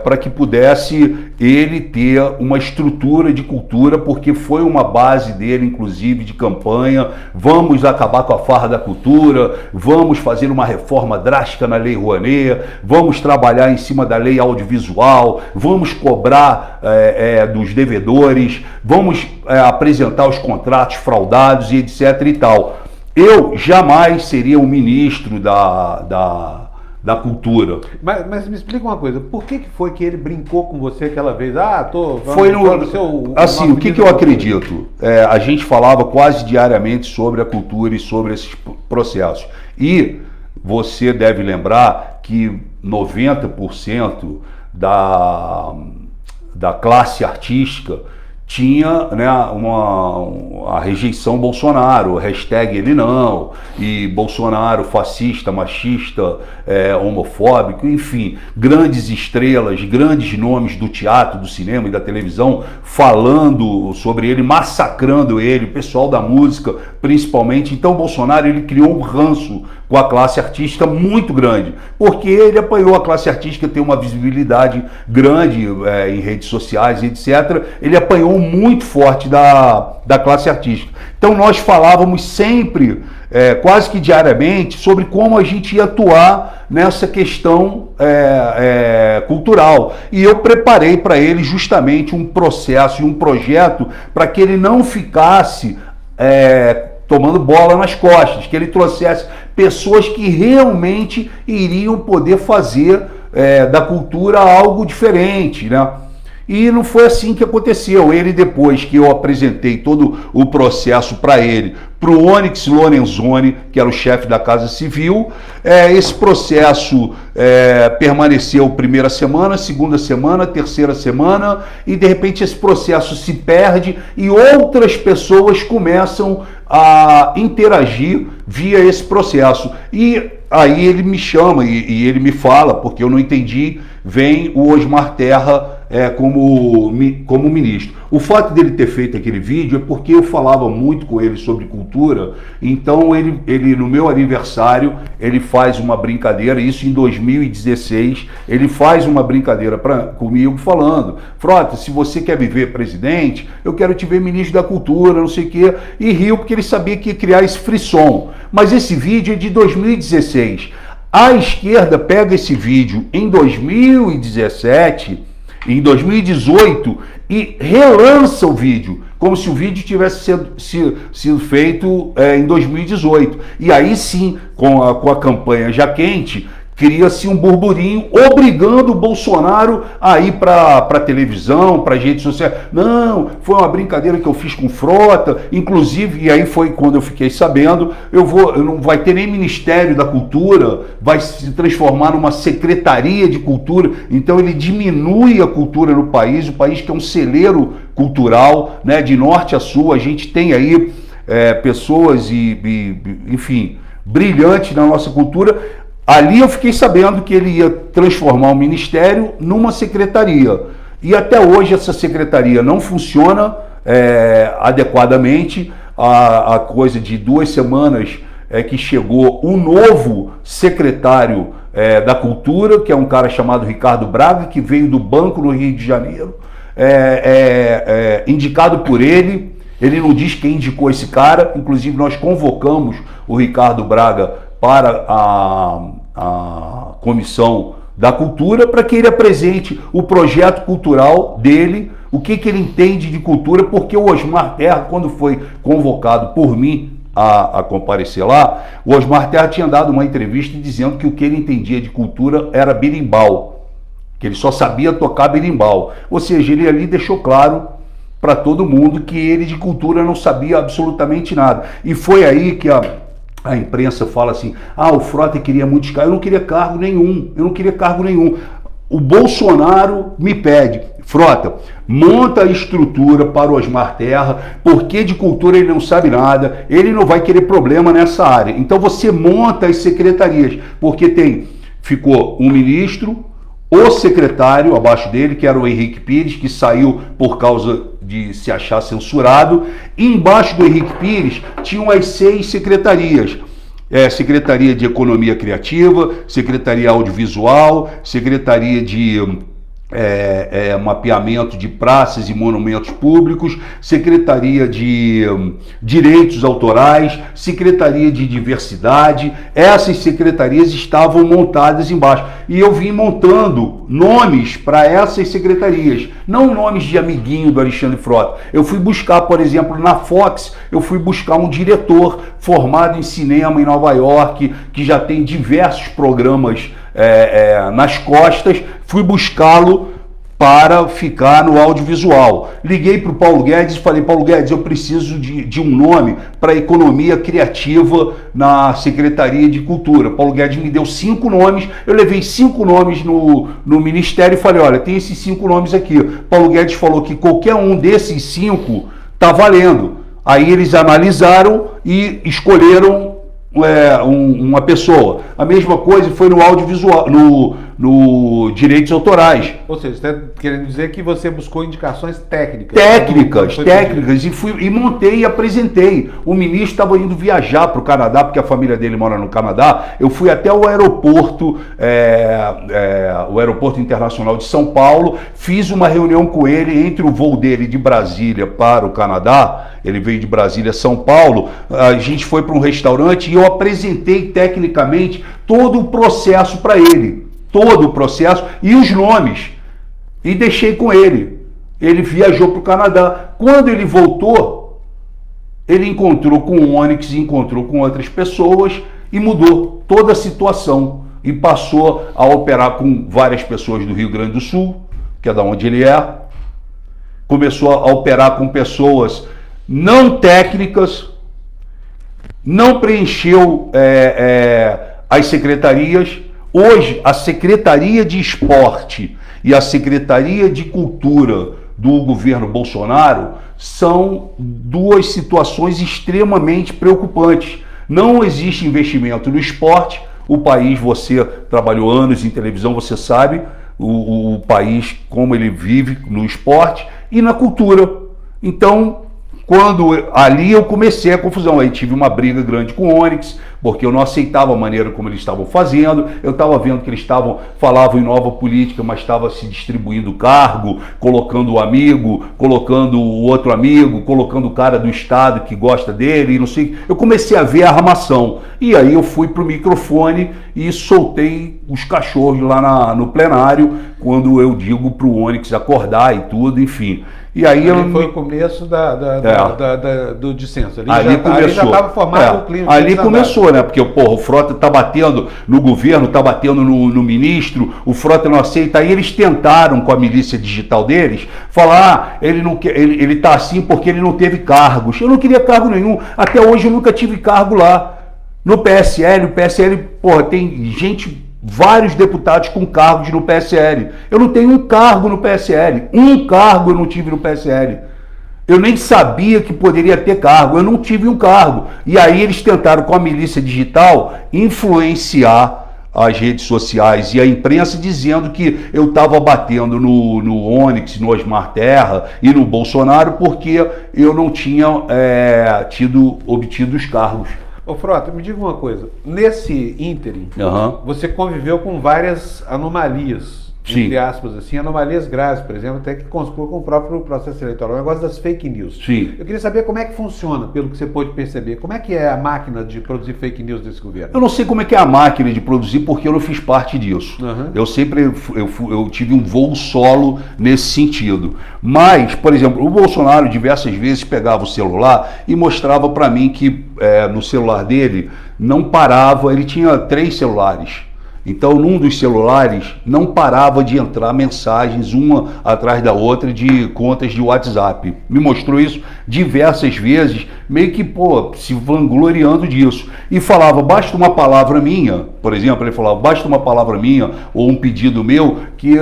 para que pudesse ele ter uma estrutura de cultura, porque foi uma base dele, inclusive, de campanha. Vamos acabar com a farra da cultura, vamos fazer uma reforma drástica na Lei Rouanet, vamos trabalhar em cima da lei audiovisual, vamos cobrar dos devedores, vamos apresentar os contratos fraudados e etc e tal. Eu jamais seria um ministro da cultura. Mas me explica uma coisa, por que foi que ele brincou com você aquela vez? Foi assim, o que eu acredito? A gente falava quase diariamente sobre a cultura e sobre esses processos. E você deve lembrar que 90% da classe artística tinha, né, a rejeição Bolsonaro, hashtag ele não, e Bolsonaro fascista, machista, homofóbico, enfim, grandes estrelas, grandes nomes do teatro, do cinema e da televisão falando sobre ele, massacrando ele, o pessoal da música principalmente. Então o Bolsonaro, ele criou um ranço com a classe artística muito grande, porque ele apanhou. A classe artística tem uma visibilidade grande em redes sociais, etc. Ele apanhou muito forte da classe artística. Então nós falávamos sempre, quase que diariamente, sobre como a gente ia atuar nessa questão cultural. E eu preparei para ele justamente um processo e um projeto para que ele não ficasse tomando bola nas costas, que ele trouxesse pessoas que realmente iriam poder fazer da cultura algo diferente, né? E não foi assim que aconteceu. Ele, depois que eu apresentei todo o processo para ele, para o Onyx Lorenzoni, que era o chefe da Casa Civil, esse processo permaneceu primeira semana, segunda semana, terceira semana, e de repente esse processo se perde e outras pessoas começam a interagir via esse processo. E aí ele me chama e ele me fala, porque eu não entendi, vem o Osmar Terra como ministro. O fato dele ter feito aquele vídeo é porque eu falava muito com ele sobre cultura. Então ele no meu aniversário, ele faz uma brincadeira, isso em 2016, ele faz uma brincadeira comigo falando: Frota, se você quer me ver presidente, eu quero te ver ministro da cultura, não sei o quê, e riu porque ele sabia que ia criar esse frisson. Mas esse vídeo é de 2016. A esquerda pega esse vídeo em 2017, em 2018, e relança o vídeo, como se o vídeo tivesse sido feito em 2018. E aí sim, com a campanha já quente, cria-se um burburinho obrigando o Bolsonaro a ir para a televisão, para as redes sociais. Não, foi uma brincadeira que eu fiz com Frota, inclusive, e aí foi quando eu fiquei sabendo, não vai ter nem Ministério da Cultura, vai se transformar numa Secretaria de Cultura. Então ele diminui a cultura no país, o país que é um celeiro cultural, né, de norte a sul. A gente tem aí pessoas enfim, brilhantes na nossa cultura. Ali eu fiquei sabendo que ele ia transformar o ministério numa secretaria. E até hoje essa secretaria não funciona adequadamente. A coisa de 2 semanas que chegou um novo secretário da Cultura, que é um cara chamado Ricardo Braga, que veio do banco no Rio de Janeiro, indicado por ele. Ele não diz quem indicou esse cara. Inclusive nós convocamos o Ricardo Braga para a Comissão da Cultura, para que ele apresente o projeto cultural dele, o que ele entende de cultura, porque o Osmar Terra, quando foi convocado por mim a comparecer lá, o Osmar Terra tinha dado uma entrevista dizendo que o que ele entendia de cultura era berimbau, que ele só sabia tocar berimbau. Ou seja, ele ali deixou claro para todo mundo que ele de cultura não sabia absolutamente nada. E foi aí que a imprensa fala assim, o Frota queria muitos cargos. Eu não queria cargo nenhum. O Bolsonaro me pede, Frota, monta a estrutura para o Osmar Terra, porque de cultura ele não sabe nada, ele não vai querer problema nessa área. Então você monta as secretarias, porque ficou um ministro, o secretário abaixo dele, que era o Henrique Pires, que saiu por causa de se achar censurado, e embaixo do Henrique Pires tinham as 6 secretarias. Secretaria de Economia Criativa, Secretaria Audiovisual, Secretaria de Mapeamento de Praças e Monumentos Públicos, Secretaria de Direitos Autorais, Secretaria de Diversidade. Essas secretarias estavam montadas embaixo. E eu vim montando nomes para essas secretarias, não nomes de amiguinho do Alexandre Frota. Eu fui buscar, por exemplo, na Fox, eu fui buscar um diretor formado em cinema em Nova York, que já tem diversos programas nas costas, fui buscá-lo para ficar no audiovisual. Liguei para o Paulo Guedes e falei, Paulo Guedes, eu preciso de um nome para economia criativa na Secretaria de Cultura. Paulo Guedes me deu 5 nomes, eu levei 5 nomes no Ministério e falei, olha, tem esses 5 nomes aqui. Paulo Guedes falou que qualquer um desses 5 está valendo. Aí eles analisaram e escolheram uma pessoa. A mesma coisa foi no audiovisual, no direitos autorais. Ou seja, você está querendo dizer que você buscou indicações técnicas. Técnicas, e montei e apresentei. O ministro estava indo viajar para o Canadá, porque a família dele mora no Canadá. Eu fui até o aeroporto, o Aeroporto Internacional de São Paulo, fiz uma reunião com ele entre o voo dele de Brasília para o Canadá. Ele veio de Brasília a São Paulo, a gente foi para um restaurante e eu apresentei tecnicamente todo o processo para ele. Todo o processo e os nomes. E deixei com ele. Ele viajou para o Canadá. Quando ele voltou, ele encontrou com o Onyx, encontrou com outras pessoas e mudou toda a situação. E passou a operar com várias pessoas do Rio Grande do Sul, que é da onde ele é. Começou a operar com pessoas não técnicas, não preencheu as secretarias. Hoje, a Secretaria de Esporte e a Secretaria de Cultura do governo Bolsonaro são 2 situações extremamente preocupantes. Não existe investimento no esporte. O país, você trabalhou anos em televisão, você sabe o país, como ele vive no esporte e na cultura. Então, ali eu comecei a confusão, aí tive uma briga grande com o Onyx, porque eu não aceitava a maneira como eles estavam fazendo, eu estava vendo que eles falavam em nova política, mas estava se distribuindo cargo, colocando o amigo, colocando o outro amigo, colocando o cara do Estado que gosta dele, e não sei. Eu comecei a ver a armação, e aí eu fui pro microfone e soltei os cachorros lá no plenário, quando eu digo pro Onyx acordar e tudo, enfim. E aí foi o começo do dissenso. Ali começou. Já estava formado o clima. Ali começou, né? Porque o Frota está batendo no governo, está batendo no ministro, o Frota não aceita. Aí eles tentaram, com a milícia digital deles, falar, ele está assim porque ele não teve cargos. Eu não queria cargo nenhum. Até hoje eu nunca tive cargo lá. No PSL, tem vários deputados com cargos no PSL. Eu não tenho um cargo no PSL. Um cargo eu não tive no PSL. Eu nem sabia que poderia ter cargo. Eu não tive um cargo. E aí eles tentaram, com a milícia digital, influenciar as redes sociais e a imprensa, dizendo que eu estava batendo no Onyx, no Osmar Terra e no Bolsonaro porque eu não tinha obtido os cargos. Ô Frota, me diga uma coisa, nesse ínterim, você conviveu com várias anomalias, entre aspas, assim, anomalias graves, por exemplo, até que conspurcam com o próprio processo eleitoral, o negócio das fake news. Sim. Eu queria saber como é que funciona, pelo que você pôde perceber, como é que é a máquina de produzir fake news desse governo? Eu não sei como é que é a máquina de produzir, porque eu não fiz parte disso. Eu sempre, eu tive um voo solo nesse sentido. Mas, por exemplo, o Bolsonaro diversas vezes pegava o celular e mostrava para mim que no celular dele não parava, ele tinha 3 celulares. Então, num dos celulares, não parava de entrar mensagens uma atrás da outra de contas de WhatsApp. Me mostrou isso diversas vezes, meio que, se vangloriando disso. E falava, basta uma palavra minha, por exemplo, ele falava, basta uma palavra minha ou um pedido meu que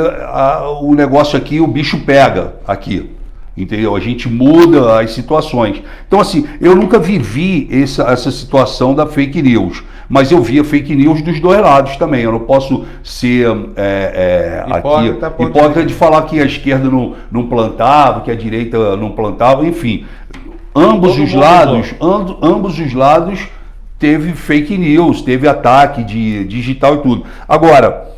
o negócio aqui, o bicho pega aqui. Entendeu? A gente muda as situações. Então, assim, eu nunca vivi essa situação da fake news, mas eu via fake news dos dois lados também. Eu não posso ser hipócrita de falar que a esquerda não plantava, que a direita não plantava, enfim. Ambos os lados teve fake news, teve ataque de digital e tudo. Agora,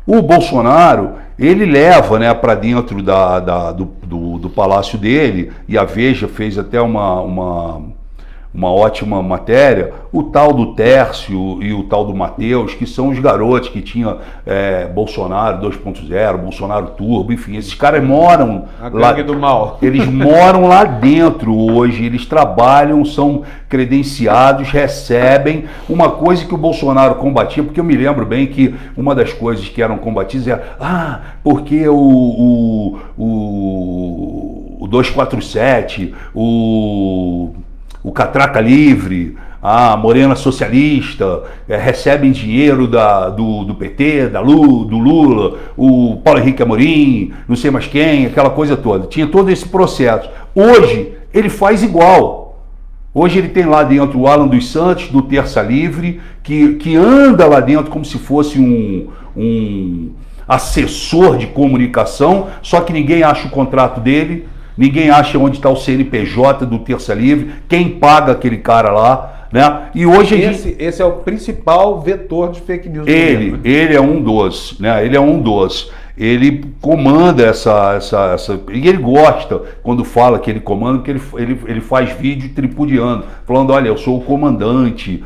o Bolsonaro, ele leva, né, para dentro do palácio dele, e a Veja fez até uma ótima matéria, o tal do Tércio e o tal do Matheus, que são os garotos que tinha Bolsonaro 2.0, Bolsonaro Turbo, enfim, esses caras moram lá do mal. Eles moram lá dentro hoje, eles trabalham, são credenciados, recebem. Uma coisa que o Bolsonaro combatia, porque eu me lembro bem que uma das coisas que eram combatidas era porque o 247, o Catraca Livre, a Morena Socialista, recebem dinheiro do PT, do Lula, o Paulo Henrique Amorim, não sei mais quem, aquela coisa toda. Tinha todo esse processo. Hoje, ele faz igual. Hoje ele tem lá dentro o Alan dos Santos, do Terça Livre, que anda lá dentro como se fosse um assessor de comunicação, só que ninguém acha o contrato dele. Ninguém acha onde está o CNPJ do Terça Livre, quem paga aquele cara lá, né? E hoje esse é o principal vetor de fake news. Ele é um dos, né? Ele é um dos. Ele comanda essa e ele gosta quando fala que ele comanda, porque ele faz vídeo tripudiando, falando, olha, eu sou o comandante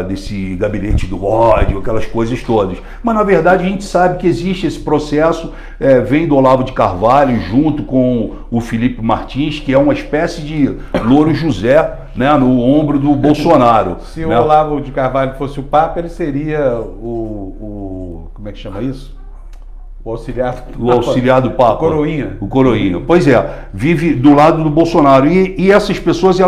desse gabinete do ódio, aquelas coisas todas. Mas, na verdade, a gente sabe que existe esse processo, vem do Olavo de Carvalho, junto com o Felipe Martins, que é uma espécie de Louro José, né, no ombro do Bolsonaro. Se o Olavo de Carvalho fosse o Papa, ele seria como é que chama isso? O auxiliar do Papa. O Coroinha. Pois vive do lado do Bolsonaro. E essas pessoas,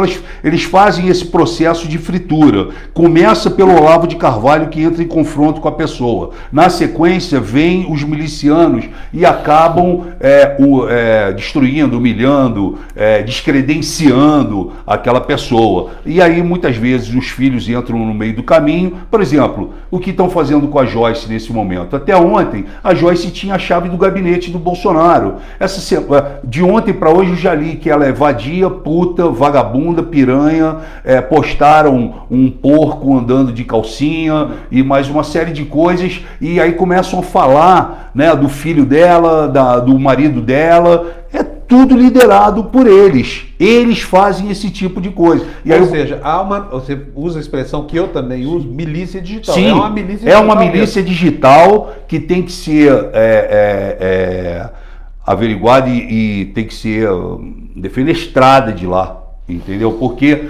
eles fazem esse processo de fritura. Começa pelo Olavo de Carvalho, que entra em confronto com a pessoa. Na sequência, vem os milicianos e acabam destruindo, humilhando, descredenciando aquela pessoa. E aí, muitas vezes, os filhos entram no meio do caminho. Por exemplo, o que estão fazendo com a Joyce nesse momento? Até ontem, a Joyce tinha a chave do gabinete do Bolsonaro. De ontem para hoje eu já li que ela é vadia, puta, vagabunda, piranha, postaram um porco andando de calcinha e mais uma série de coisas, e aí começam a falar, né, do filho dela, do marido dela. É tudo liderado por eles. Eles fazem esse tipo de coisa. E aí, ou seja, você usa a expressão que eu também uso, milícia digital. Sim, é uma milícia digital que tem que ser averiguada e tem que ser defenestrada de lá. Entendeu? Porque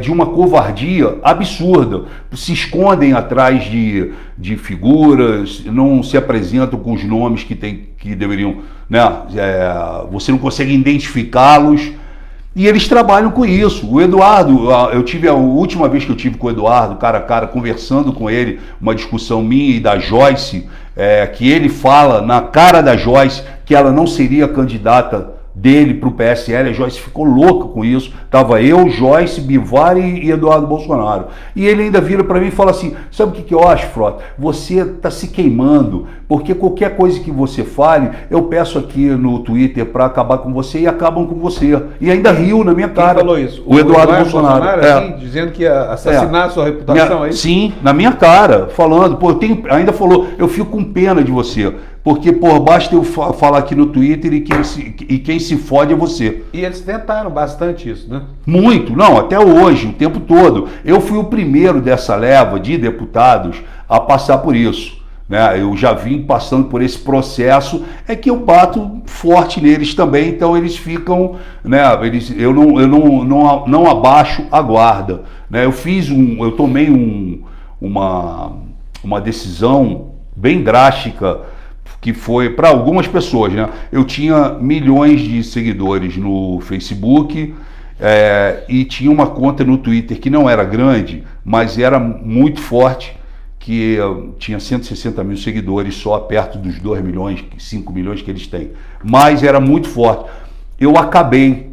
de uma covardia absurda. Se escondem atrás de figuras, não se apresentam com os nomes que deveriam, né? Você não consegue identificá-los. E eles trabalham com isso. O Eduardo, a última vez que eu tive com o Eduardo, cara a cara, conversando com ele, uma discussão minha e da Joyce, que ele fala na cara da Joyce que ela não seria candidata dele para o PSL. A Joyce ficou louca com isso. Tava eu, Joyce, Bivar e Eduardo Bolsonaro. E ele ainda vira para mim e fala assim, sabe o que eu acho, Frota? Você está se queimando, porque qualquer coisa que você fale, eu peço aqui no Twitter para acabar com você e acabam com você. E ainda riu na minha cara. Quem falou isso? O Eduardo Bolsonaro. Assim, dizendo que ia assassinar a sua reputação, é isso? Sim, na minha cara, falando. Ainda falou, eu fico com pena de você. Porque, basta eu falar aqui no Twitter e quem se fode é você. E eles tentaram bastante isso, né? Muito, não, até hoje, o tempo todo. Eu fui o primeiro dessa leva de deputados a passar por isso, né? Eu já vim passando por esse processo, que eu bato forte neles também, então eles ficam, né? Eu não abaixo a guarda, né? Eu tomei uma decisão bem drástica, que foi para algumas pessoas, né? Eu tinha milhões de seguidores no Facebook, e tinha uma conta no Twitter que não era grande, mas era muito forte, que tinha 160 mil seguidores, só perto dos 2 milhões, 5 milhões que eles têm. Mas era muito forte. Eu acabei.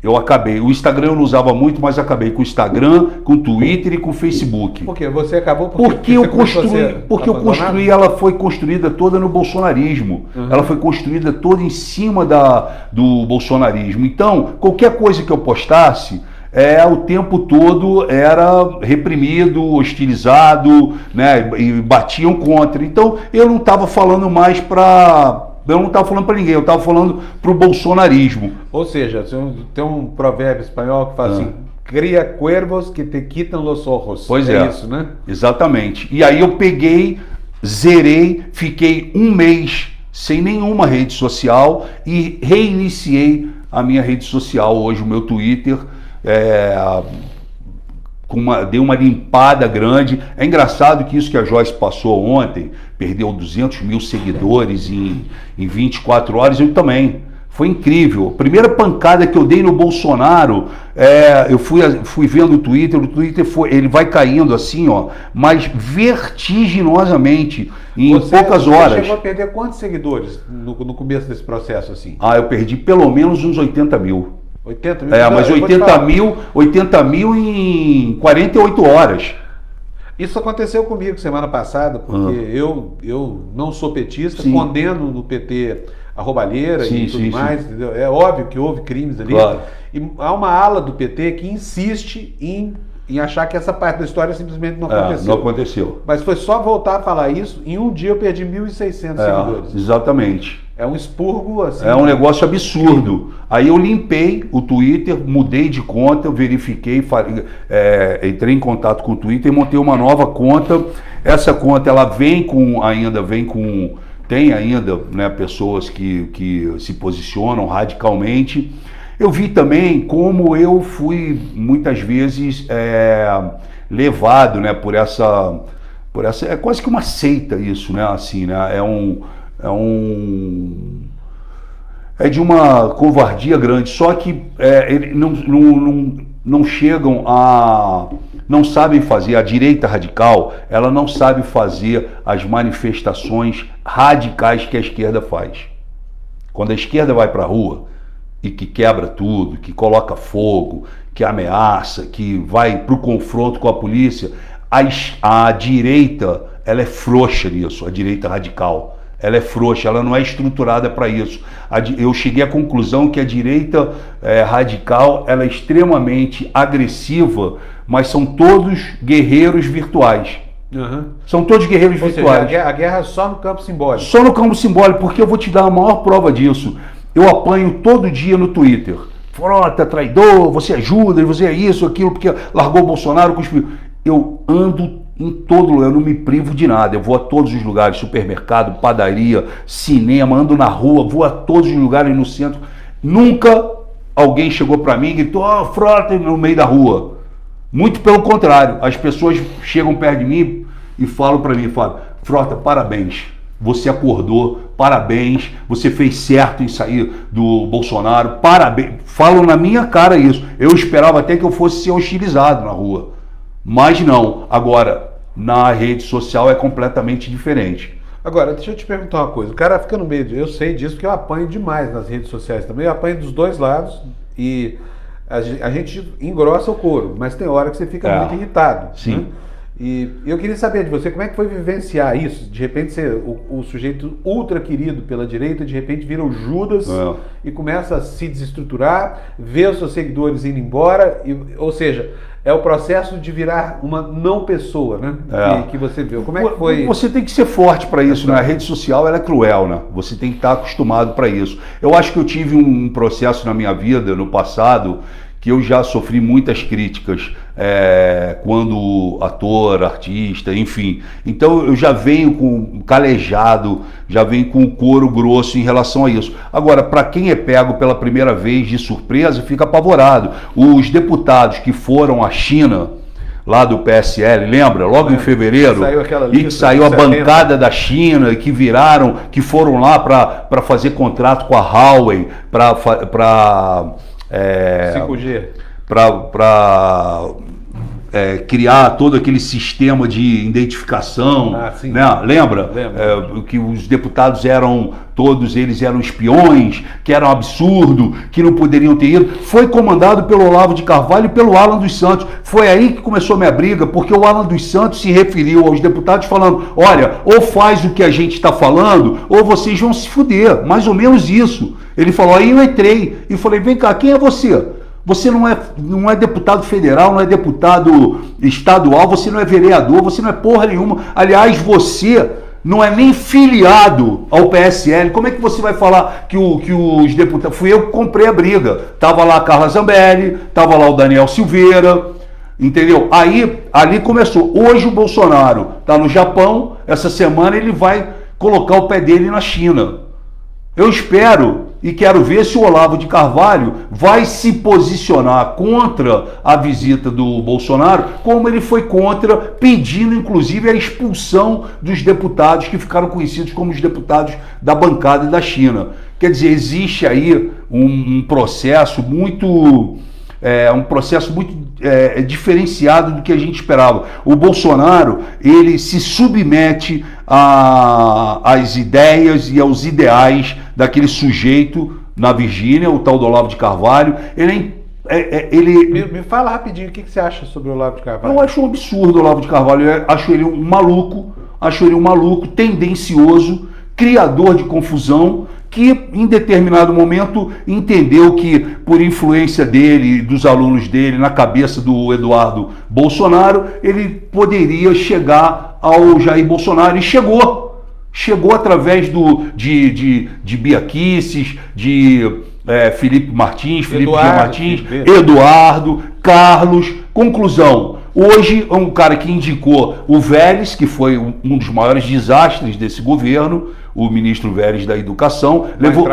O Instagram eu não usava muito, mas acabei com o Instagram, com o Twitter e com o Facebook. Por quê? Você acabou porque eu construí, ela foi construída toda no bolsonarismo. Ela foi construída toda em cima do bolsonarismo. Então, qualquer coisa que eu postasse, o tempo todo era reprimido, hostilizado, né, e batiam contra. Então, eu não estava falando mais eu não estava falando para ninguém, eu estava falando para o bolsonarismo. Ou seja, tem um provérbio espanhol que fala assim: cria cuervos que te quitam los ojos. Pois é isso, né? Exatamente. E aí eu peguei, zerei, fiquei um mês sem nenhuma rede social e reiniciei a minha rede social, hoje o meu Twitter, dei uma limpada grande. É engraçado que isso que a Joyce passou ontem, perdeu 200 mil seguidores em 24 horas, eu também. Foi incrível. A primeira pancada que eu dei no Bolsonaro, eu fui vendo o Twitter ele vai caindo assim, ó, mas vertiginosamente, em poucas horas. Você chegou a perder quantos seguidores no começo desse processo, assim? Eu perdi pelo menos uns 80 mil. 80 mil? Mas 80 mil em 48 horas. Isso aconteceu comigo semana passada, porque eu não sou petista, condeno no PT a roubalheira e tudo mais, entendeu? É óbvio que houve crimes ali. Claro. E há uma ala do PT que insiste em achar que essa parte da história simplesmente não aconteceu. Não aconteceu. Mas foi só voltar a falar isso, em um dia eu perdi 1.600 seguidores. Exatamente. É um expurgo assim. É um negócio absurdo. Aí eu limpei o Twitter, mudei de conta, verifiquei, entrei em contato com o Twitter e montei uma nova conta. Essa conta ela tem ainda, né, pessoas que se posicionam radicalmente. Eu vi também como eu fui muitas vezes levado, né, por essa é quase que uma seita isso, né, assim, né, é de uma covardia grande, só que eles não chegam não sabem fazer, a direita radical, ela não sabe fazer as manifestações radicais que a esquerda faz. Quando a esquerda vai para a rua e que quebra tudo, que coloca fogo, que ameaça, que vai para o confronto com a polícia, a direita, ela é frouxa nisso, a direita radical. Ela é frouxa, ela não é estruturada para isso. Eu cheguei à conclusão que a direita radical, ela é extremamente agressiva, mas são todos guerreiros virtuais. São todos guerreiros virtuais. Seja, a guerra é só no campo simbólico. Só no campo simbólico, porque eu vou te dar a maior prova disso. Eu apanho todo dia no Twitter. Frota, traidor, você ajuda, você é isso, aquilo, porque largou o Bolsonaro, cuspiu. Eu ando em todo lugar, eu não me privo de nada, eu vou a todos os lugares, supermercado, padaria, cinema, ando na rua, vou a todos os lugares no centro. Nunca alguém chegou para mim e gritou, Frota, no meio da rua. Muito pelo contrário, as pessoas chegam perto de mim e falam para mim, Frota, parabéns, você acordou, parabéns, você fez certo em sair do Bolsonaro, parabéns. Falam na minha cara isso, eu esperava até que eu fosse ser hostilizado na rua. Mas não, agora, na rede social é completamente diferente. Agora, deixa eu te perguntar uma coisa, o cara fica no meio, eu sei disso porque eu apanho demais nas redes sociais também, eu apanho dos dois lados e a gente engrossa o couro, mas tem hora que você fica muito irritado. Sim. Né? E eu queria saber de você, como é que foi vivenciar isso? De repente ser o sujeito ultra querido pela direita, de repente vira o Judas e começa a se desestruturar, vê os seus seguidores indo embora, ou seja, é o processo de virar uma não pessoa, né? Que você viu. Como é que foi? Você tem que ser forte para isso, né? A rede social ela é cruel, né? Você tem que estar acostumado para isso. Eu acho que eu tive um processo na minha vida, no passado, que eu já sofri muitas críticas quando ator, artista, enfim. Então eu já venho com calejado, já venho com o couro grosso em relação a isso. Agora, para quem é pego pela primeira vez de surpresa, fica apavorado. Os deputados que foram à China, lá do PSL, lembra? Logo em fevereiro, saiu aquela e que saiu a bancada da China, que que foram lá para fazer contrato com a Huawei, para 5G. Para criar todo aquele sistema de identificação, né? Lembra? Que os deputados todos eles eram espiões, que era um absurdo, que não poderiam ter ido. Foi comandado pelo Olavo de Carvalho e pelo Alan dos Santos. Foi aí que começou a minha briga, porque o Alan dos Santos se referiu aos deputados falando, olha, ou faz o que a gente está falando, ou vocês vão se fuder. Mais ou menos isso. Ele falou, aí eu entrei e falei, vem cá, quem é você? Você não é deputado federal, não é deputado estadual, você não é vereador, você não é porra nenhuma. Aliás, você não é nem filiado ao PSL. Como é que você vai falar que os deputados... Fui eu que comprei a briga. Tava lá a Carla Zambelli, tava lá o Daniel Silveira, entendeu? Aí, ali começou. Hoje o Bolsonaro está no Japão, essa semana ele vai colocar o pé dele na China. Eu espero e quero ver se o Olavo de Carvalho vai se posicionar contra a visita do Bolsonaro, como ele foi contra, pedindo inclusive a expulsão dos deputados que ficaram conhecidos como os deputados da bancada da China. Quer dizer, existe aí um processo muito... diferenciado do que a gente esperava. O Bolsonaro, ele se submete às ideias e aos ideais daquele sujeito na Virgínia, o tal do Olavo de Carvalho. Me fala rapidinho, o que você acha sobre o Olavo de Carvalho? Eu acho um absurdo o Olavo de Carvalho, acho ele um maluco, tendencioso, criador de confusão, que em determinado momento entendeu que, por influência dele e dos alunos dele, na cabeça do Eduardo Bolsonaro, ele poderia chegar ao Jair Bolsonaro, e chegou através de Bia Kicis, de Felipe Martins, Eduardo, Carlos. Conclusão, hoje é um cara que indicou o Vélez, que foi um dos maiores desastres desse governo, o ministro Vélez da Educação, levou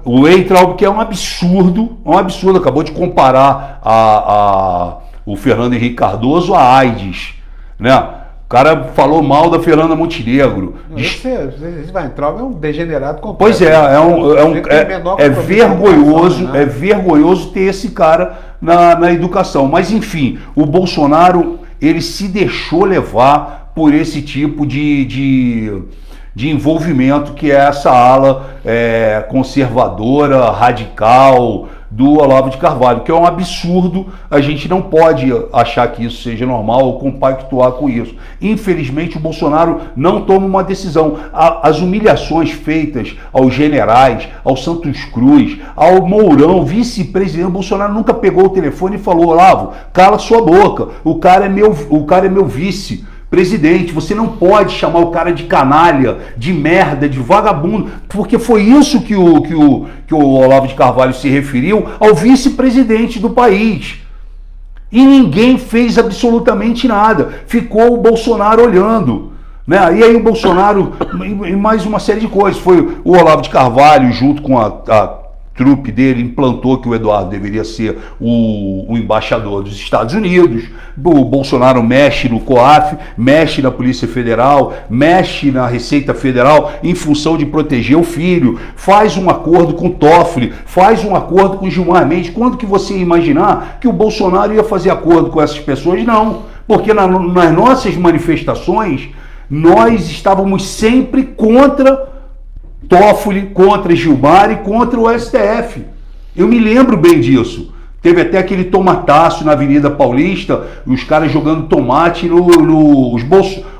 o Weintraub, que é um absurdo, acabou de comparar o Fernando Henrique Cardoso a AIDS, né? O cara falou mal da Fernanda Montenegro. Esse Weintraub é um degenerado completo. Pois é vergonhoso ter esse cara na educação. Mas enfim, o Bolsonaro, ele se deixou levar por esse tipo de envolvimento, que é essa ala conservadora, radical do Olavo de Carvalho, que é um absurdo. A gente não pode achar que isso seja normal ou compactuar com isso. Infelizmente, o Bolsonaro não toma uma decisão. As humilhações feitas aos generais, ao Santos Cruz, ao Mourão, vice-presidente, o Bolsonaro nunca pegou o telefone e falou, Olavo, cala sua boca, o cara é meu vice-presidente, você não pode chamar o cara de canalha, de merda, de vagabundo, porque foi isso que o Olavo de Carvalho se referiu ao vice-presidente do país. E ninguém fez absolutamente nada. Ficou o Bolsonaro olhando, né? E aí o Bolsonaro, e mais uma série de coisas. Foi o Olavo de Carvalho, junto com a trupe dele, implantou que o Eduardo deveria ser o embaixador dos Estados Unidos. O Bolsonaro mexe no COAF, mexe na Polícia Federal, mexe na Receita Federal em função de proteger o filho, faz um acordo com o Toffoli, faz um acordo com o Gilmar Mendes. Quando que você ia imaginar que o Bolsonaro ia fazer acordo com essas pessoas? Não, porque nas nossas manifestações nós estávamos sempre contra Toffoli, contra Gilmar e contra o STF. Eu me lembro bem disso. Teve até aquele tomataço na Avenida Paulista, os caras jogando tomate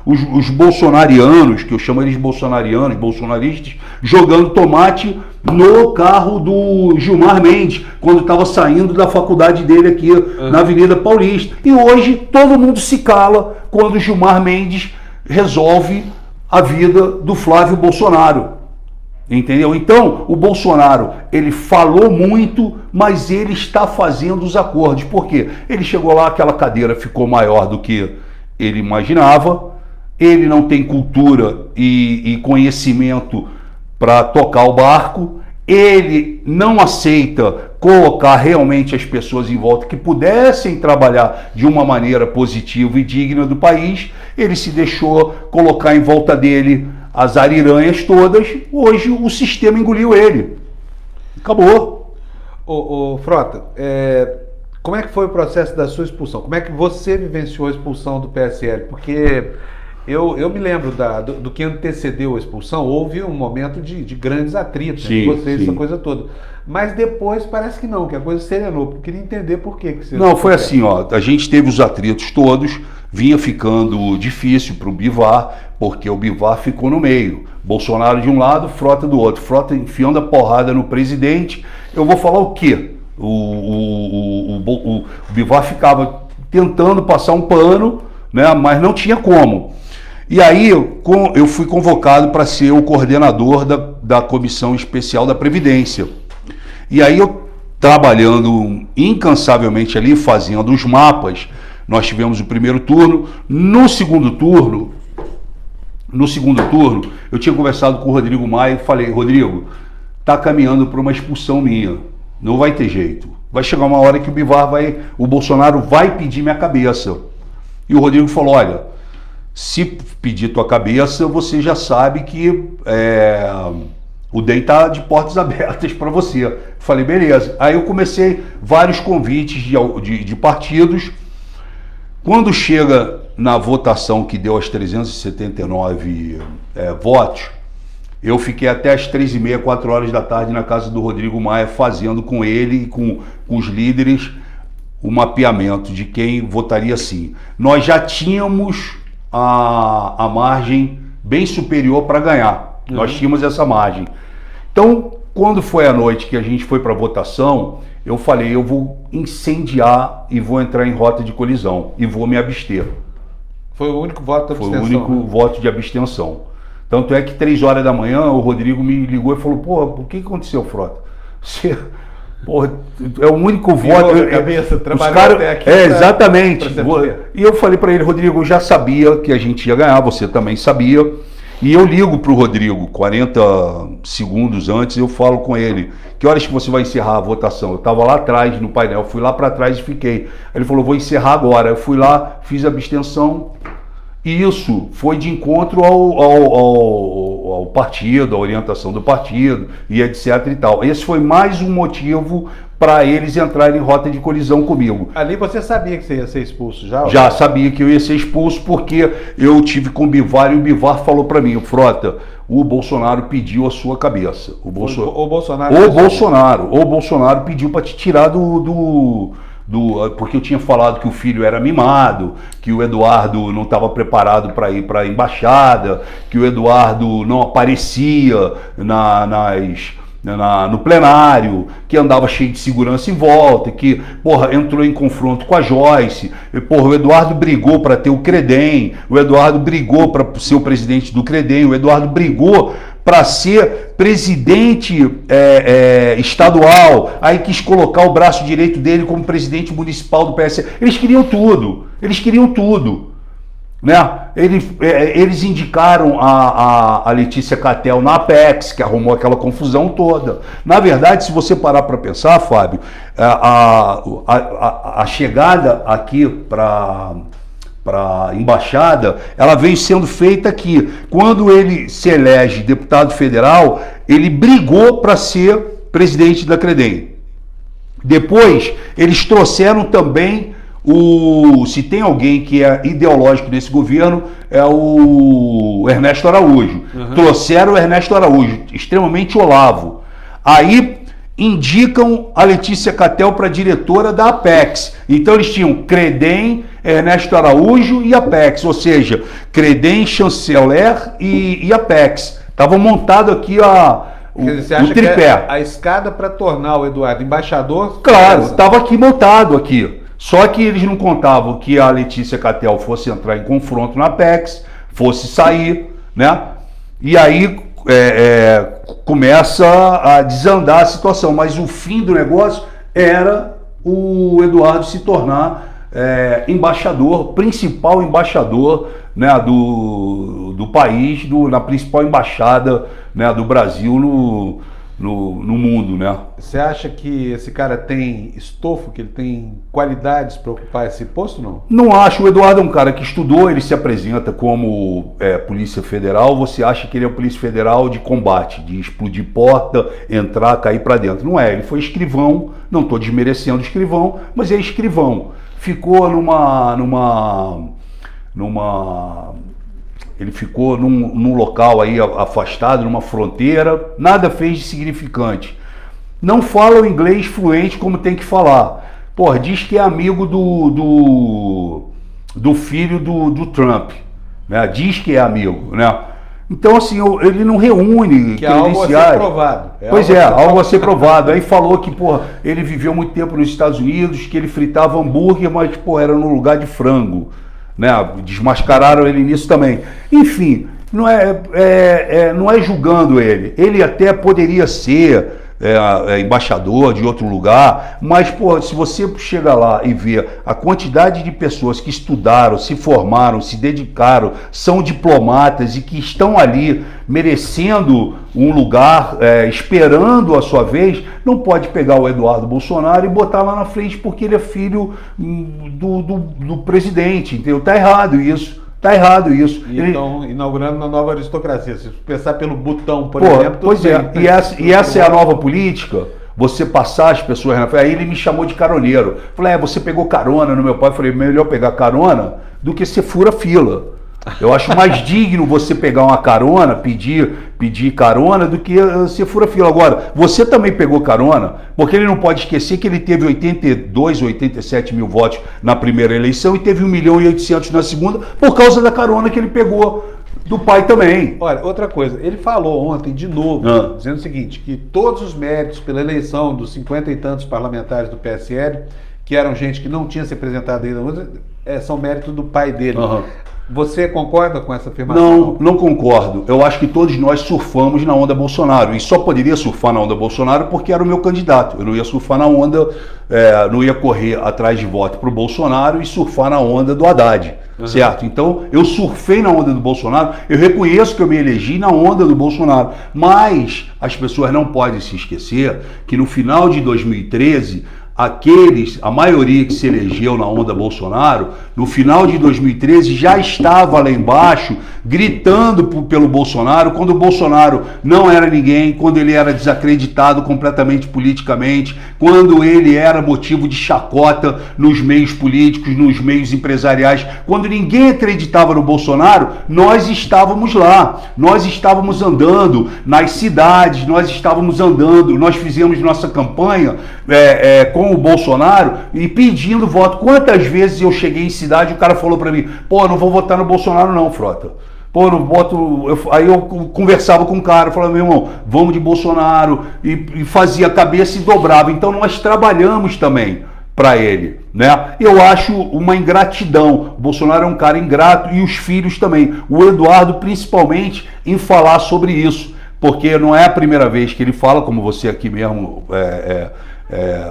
os bolsonarianos, que eu chamo eles de bolsonaristas, jogando tomate no carro do Gilmar Mendes, quando estava saindo da faculdade dele aqui na Avenida Paulista. E hoje todo mundo se cala quando o Gilmar Mendes resolve a vida do Flávio Bolsonaro. Entendeu? Então, o Bolsonaro, ele falou muito, mas ele está fazendo os acordos. Por quê? Ele chegou lá, aquela cadeira ficou maior do que ele imaginava, ele não tem cultura e conhecimento para tocar o barco, ele não aceita colocar realmente as pessoas em volta que pudessem trabalhar de uma maneira positiva e digna do país, ele se deixou colocar em volta dele as ariranhas todas. Hoje o sistema engoliu ele. Acabou. Ô Frota, como é que foi o processo da sua expulsão? Como é que você vivenciou a expulsão do PSL? Porque eu me lembro do que antecedeu a expulsão. Houve um momento de grandes atritos entre vocês, essa coisa toda. Mas depois parece que não, que a coisa serenou. Eu queria entender por que você... Não, foi assim, ó, a gente teve os atritos todos, vinha ficando difícil para o Bivar, porque o Bivar ficou no meio. Bolsonaro de um lado, Frota do outro. Frota enfiando a porrada no presidente. Eu vou falar o quê? O Bivar ficava tentando passar um pano, né, mas não tinha como. E aí eu fui convocado para ser o coordenador da Comissão Especial da Previdência. E aí eu, trabalhando incansavelmente ali, fazendo os mapas, nós tivemos o primeiro turno. No segundo turno, eu tinha conversado com o Rodrigo Maia e falei: Rodrigo, tá caminhando para uma expulsão minha, não vai ter jeito. Vai chegar uma hora que o Bolsonaro vai pedir minha cabeça. E o Rodrigo falou: olha, se pedir tua cabeça, você já sabe que o DEM está de portas abertas para você. Falei, beleza. Aí eu comecei vários convites de partidos. Quando chega na votação que deu as 379 votos, eu fiquei até as 3h30, 4 horas da tarde na casa do Rodrigo Maia, fazendo com ele e com os líderes o mapeamento de quem votaria sim. Nós já tínhamos a margem bem superior para ganhar. Nós tínhamos essa margem. Então, quando foi a noite que a gente foi para a votação, eu falei, eu vou incendiar e vou entrar em rota de colisão e vou me abster. Foi o único voto de abstenção? Foi o único voto de abstenção. Tanto é que 3 horas da manhã o Rodrigo me ligou e falou: pô, o que aconteceu, Frota? Você... Porra, é o único voto. Até aqui exatamente. E eu falei para ele: Rodrigo, eu já sabia que a gente ia ganhar, você também sabia. E eu ligo para o Rodrigo, 40 segundos antes, eu falo com ele: que horas que você vai encerrar a votação? Eu estava lá atrás no painel, fui lá para trás e fiquei. Ele falou: vou encerrar agora. Eu fui lá, fiz a abstenção. E isso foi de encontro ao partido, à orientação do partido e etc e tal. Esse foi mais um motivo para eles entrarem em rota de colisão comigo. Ali você sabia que você ia ser expulso já? Já sabia que eu ia ser expulso, porque eu tive com o Bivar e o Bivar falou para mim: Frota, o Bolsonaro pediu a sua cabeça. O Bolsonaro pediu para te tirar porque eu tinha falado que o filho era mimado, que o Eduardo não estava preparado para ir para a embaixada, que o Eduardo não aparecia no plenário, que andava cheio de segurança em volta, que, entrou em confronto com a Joyce, o Eduardo brigou para ter o Credem, o Eduardo brigou para ser o presidente do Credem, o Eduardo brigou para ser presidente estadual, aí quis colocar o braço direito dele como presidente municipal do PSL. Eles queriam tudo, né? Eles indicaram a Letícia Catel na Apex, que arrumou aquela confusão toda. Na verdade, se você parar para pensar, Fábio, a chegada aqui para a embaixada, ela veio sendo feita aqui. Quando ele se elege deputado federal, ele brigou para ser presidente da Credem. Depois, eles trouxeram também se tem alguém que é ideológico nesse governo, é o Ernesto Araújo. Trouxeram o Ernesto Araújo, extremamente Olavo. Aí indicam a Letícia Catel para diretora da Apex. Então eles tinham Credem, Ernesto Araújo e Apex, ou seja, Credem, Chanceler e Apex. Estava montado aqui o tripé. A escada para tornar o Eduardo embaixador? Claro, estava aqui montado aqui. Só que eles não contavam que a Letícia Catel fosse entrar em confronto na Apex, fosse sair, né? E aí começa a desandar a situação. Mas o fim do negócio era o Eduardo se tornar embaixador, principal embaixador, né, do país, na principal embaixada, né, do Brasil no mundo, né? Você acha que esse cara tem estofo, que ele tem qualidades para ocupar esse posto, não? Não acho. O Eduardo é um cara que estudou, ele se apresenta como Polícia Federal. Você acha que ele é um Polícia Federal de combate, de explodir porta, entrar, cair para dentro. Não é, ele foi escrivão, não estou desmerecendo o escrivão, mas é escrivão. Ficou ele ficou num local aí afastado, numa fronteira, nada fez de significante. Não fala o inglês fluente como tem que falar. Pô, diz que é amigo do filho do Trump, né? Diz que é amigo, né? Então, assim, ele não reúne que é algo a ser provado. Algo a ser provado. Aí falou que, porra, ele viveu muito tempo nos Estados Unidos, que ele fritava hambúrguer, mas, porra, era no lugar de frango, né? Desmascararam ele nisso também. Enfim, não é julgando ele. Ele até poderia ser embaixador de outro lugar, mas, pô, se você chega lá e vê a quantidade de pessoas que estudaram, se formaram, se dedicaram, são diplomatas e que estão ali merecendo um lugar, esperando a sua vez, não pode pegar o Eduardo Bolsonaro e botar lá na frente porque ele é filho do presidente, entendeu? Tá errado isso. Está errado isso. E estão inaugurando uma nova aristocracia. Se pensar pelo Butão, por exemplo... Pois é, e essa é a nova política, você passar as pessoas na frente. Aí ele me chamou de caroneiro. Falei, você pegou carona no meu pai. Falei, melhor pegar carona do que você fura fila. Eu acho mais digno você pegar uma carona, pedir carona, do que você fura fila. Agora, você também pegou carona, porque ele não pode esquecer que ele teve 82, 87 mil votos na primeira eleição e teve 1.800.000 na segunda, por causa da carona que ele pegou do pai também. Olha, outra coisa, ele falou ontem de novo, dizendo o seguinte, que todos os méritos pela eleição dos 50 e tantos parlamentares do PSL, que eram gente que não tinha se apresentado ainda, são méritos do pai dele. Você concorda com essa afirmação? Não concordo. Eu acho que todos nós surfamos na onda Bolsonaro. E só poderia surfar na onda Bolsonaro porque era o meu candidato. Eu não ia surfar na onda, não ia correr atrás de voto para o Bolsonaro e surfar na onda do Haddad. Certo? Então, eu surfei na onda do Bolsonaro, eu reconheço que eu me elegi na onda do Bolsonaro. Mas as pessoas não podem se esquecer que no final de 2013... a maioria que se elegeu na onda Bolsonaro, no final de 2013 já estava lá embaixo gritando pelo Bolsonaro, quando o Bolsonaro não era ninguém, quando ele era desacreditado completamente politicamente, quando ele era motivo de chacota nos meios políticos, nos meios empresariais, quando ninguém acreditava no Bolsonaro, nós estávamos lá, nós estávamos andando nas cidades, nós fizemos nossa campanha com o Bolsonaro e pedindo voto. Quantas vezes eu cheguei em cidade e o cara falou pra mim, não vou votar no Bolsonaro não, Frota. Não voto... Aí eu conversava com o cara, falava, meu irmão, vamos de Bolsonaro, e fazia a cabeça e dobrava. Então nós trabalhamos também para ele, né? Eu acho uma ingratidão. O Bolsonaro é um cara ingrato e os filhos também. O Eduardo, principalmente, em falar sobre isso, porque não é a primeira vez que ele fala, como você aqui mesmo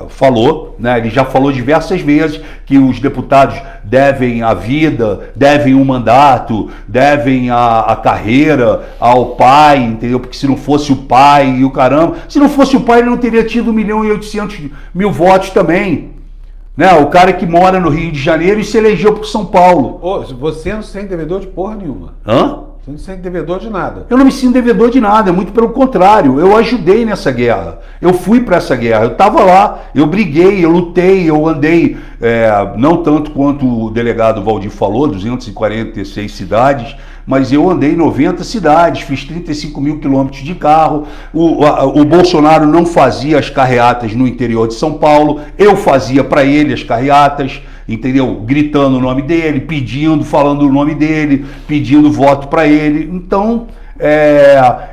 falou, né? Ele já falou diversas vezes que os deputados devem a vida, devem um mandato, devem a carreira ao pai, entendeu? Porque se não fosse o pai e o caramba, se não fosse o pai ele não teria tido 1.800.000 votos também, né? O cara que mora no Rio de Janeiro e se elegeu por São Paulo. Você não se sente devedor de porra nenhuma. Você não se sente devedor de nada. Eu não me sinto devedor de nada, muito pelo contrário. Eu ajudei nessa guerra. Eu fui para essa guerra. Eu estava lá, eu briguei, eu lutei, eu andei, não tanto quanto o delegado Valdir falou, 246 cidades, mas eu andei em 90 cidades, fiz 35 mil quilômetros de carro. O Bolsonaro não fazia as carreatas no interior de São Paulo, eu fazia para ele as carreatas, entendeu? Gritando o nome dele, falando o nome dele, pedindo voto para ele. Então,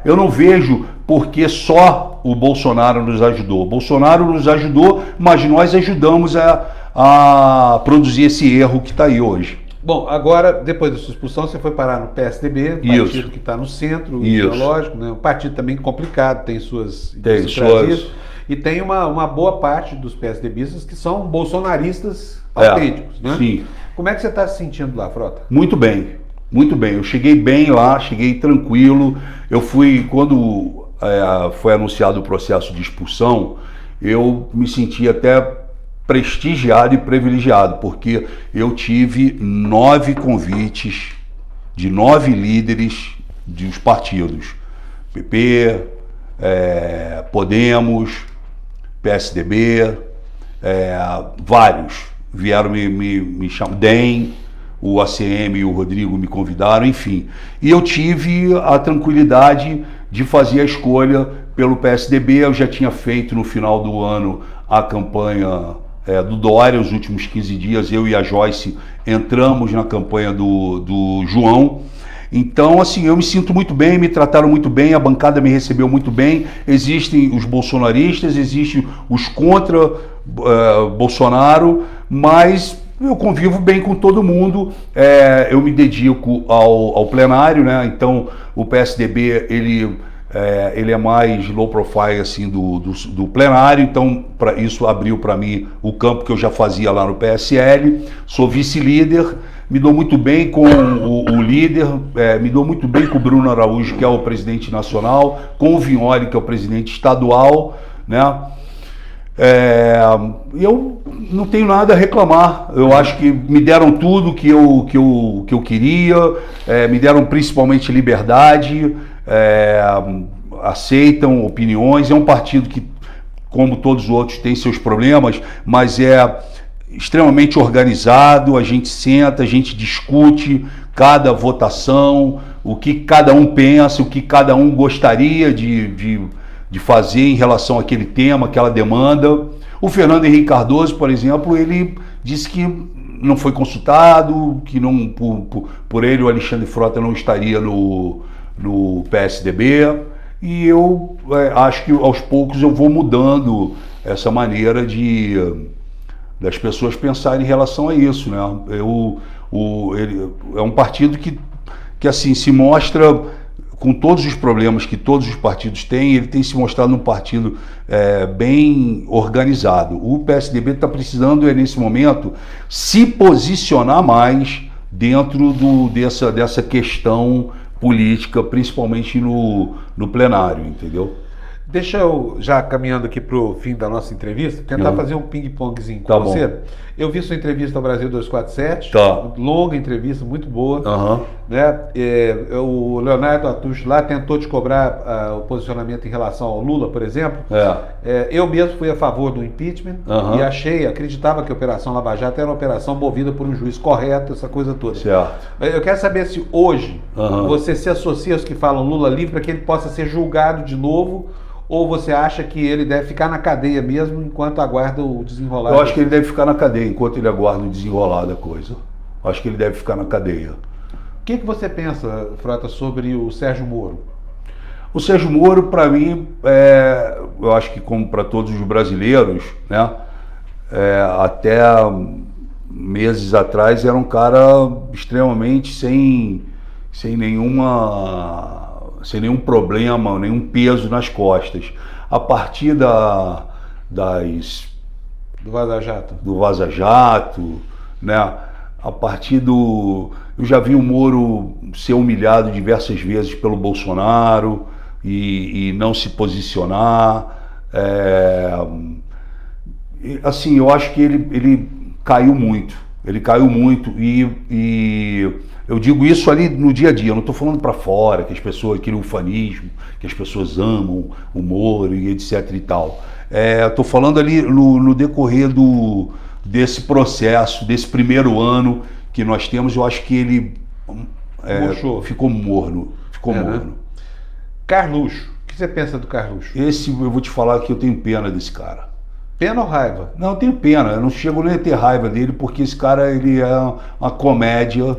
eu não vejo porque só o Bolsonaro nos ajudou. O Bolsonaro nos ajudou, mas nós ajudamos a produzir esse erro que está aí hoje. Bom, agora, depois da sua expulsão, você foi parar no PSDB, partido que está no centro ideológico, né? Um partido também complicado, tem suas ideias. E tem uma boa parte dos PSDBistas que são bolsonaristas autênticos, né? Sim. Como é que você está se sentindo lá, Frota? Muito bem, muito bem. Eu cheguei bem lá, cheguei tranquilo. Eu fui, quando foi anunciado o processo de expulsão, eu me senti até prestigiado e privilegiado, porque eu tive 9 convites de 9 líderes dos partidos, PP, Podemos, PSDB, vários vieram me chamar, DEM, o ACM e o Rodrigo me convidaram, enfim. E eu tive a tranquilidade de fazer a escolha pelo PSDB. Eu já tinha feito no final do ano a campanha do Dória, os últimos 15 dias, eu e a Joyce entramos na campanha do João. Então, assim, eu me sinto muito bem, me trataram muito bem, a bancada me recebeu muito bem. Existem os bolsonaristas, existem os contra Bolsonaro, mas eu convivo bem com todo mundo. Eu me dedico ao plenário, né? Então, o PSDB, ele é mais low profile assim, do plenário, então isso abriu para mim o campo que eu já fazia lá no PSL. Sou vice-líder, me dou muito bem com o líder, me dou muito bem com o Bruno Araújo, que é o presidente nacional, com o Vignoli, que é o presidente estadual, né? Eu não tenho nada a reclamar. Eu acho que me deram tudo que eu queria, me deram principalmente liberdade, aceitam opiniões. É um partido que, como todos os outros, tem seus problemas, mas é extremamente organizado. A gente senta, a gente discute cada votação, o que cada um pensa, o que cada um gostaria de fazer em relação àquele tema, aquela demanda. O Fernando Henrique Cardoso, por exemplo, ele disse que não foi consultado, que não, por ele o Alexandre Frota não estaria no PSDB, e eu acho que aos poucos eu vou mudando essa maneira das pessoas pensarem em relação a isso, né? Ele é um partido que assim se mostra, com todos os problemas que todos os partidos têm, ele tem se mostrado um partido bem organizado. O PSDB está precisando, nesse momento, se posicionar mais dentro dessa questão política, principalmente no plenário, entendeu? Deixa eu, já caminhando aqui para o fim da nossa entrevista, tentar fazer um ping-pongzinho com você. Bom. Eu vi sua entrevista ao Brasil 247, longa entrevista, muito boa. Né? O Leonardo Atucho lá tentou te cobrar o posicionamento em relação ao Lula, por exemplo. Eu mesmo fui a favor do impeachment e acreditava que a Operação Lava Jato era uma operação movida por um juiz correto, essa coisa toda. Certo. Eu quero saber se hoje você se associa aos que falam Lula livre para que ele possa ser julgado de novo, ou você acha que ele deve ficar na cadeia mesmo enquanto aguarda o desenrolar? Eu acho que ele deve ficar na cadeia enquanto ele aguarda o desenrolar da coisa. Eu acho que ele deve ficar na cadeia. O que você pensa, Frota, sobre o Sérgio Moro? O Sérgio Moro, para mim, eu acho que como para todos os brasileiros, né, até meses atrás era um cara extremamente sem nenhum problema, nenhum peso nas costas. A partir do Vaza Jato, né? A partir eu já vi o Moro ser humilhado diversas vezes pelo Bolsonaro e não se posicionar. Assim, eu acho que ele caiu muito. Ele caiu muito e eu digo isso ali no dia a dia, eu não estou falando para fora, que as pessoas, aquele ufanismo, que as pessoas amam o Moro e etc e tal. Estou falando ali no decorrer desse processo, desse primeiro ano que nós temos, eu acho que ele ficou morno. Né? Carluxo, o que você pensa do Carluxo? Esse, eu vou te falar que eu tenho pena desse cara. Pena ou raiva? Não, eu tenho pena, eu não chego nem a ter raiva dele, porque esse cara, ele é uma comédia,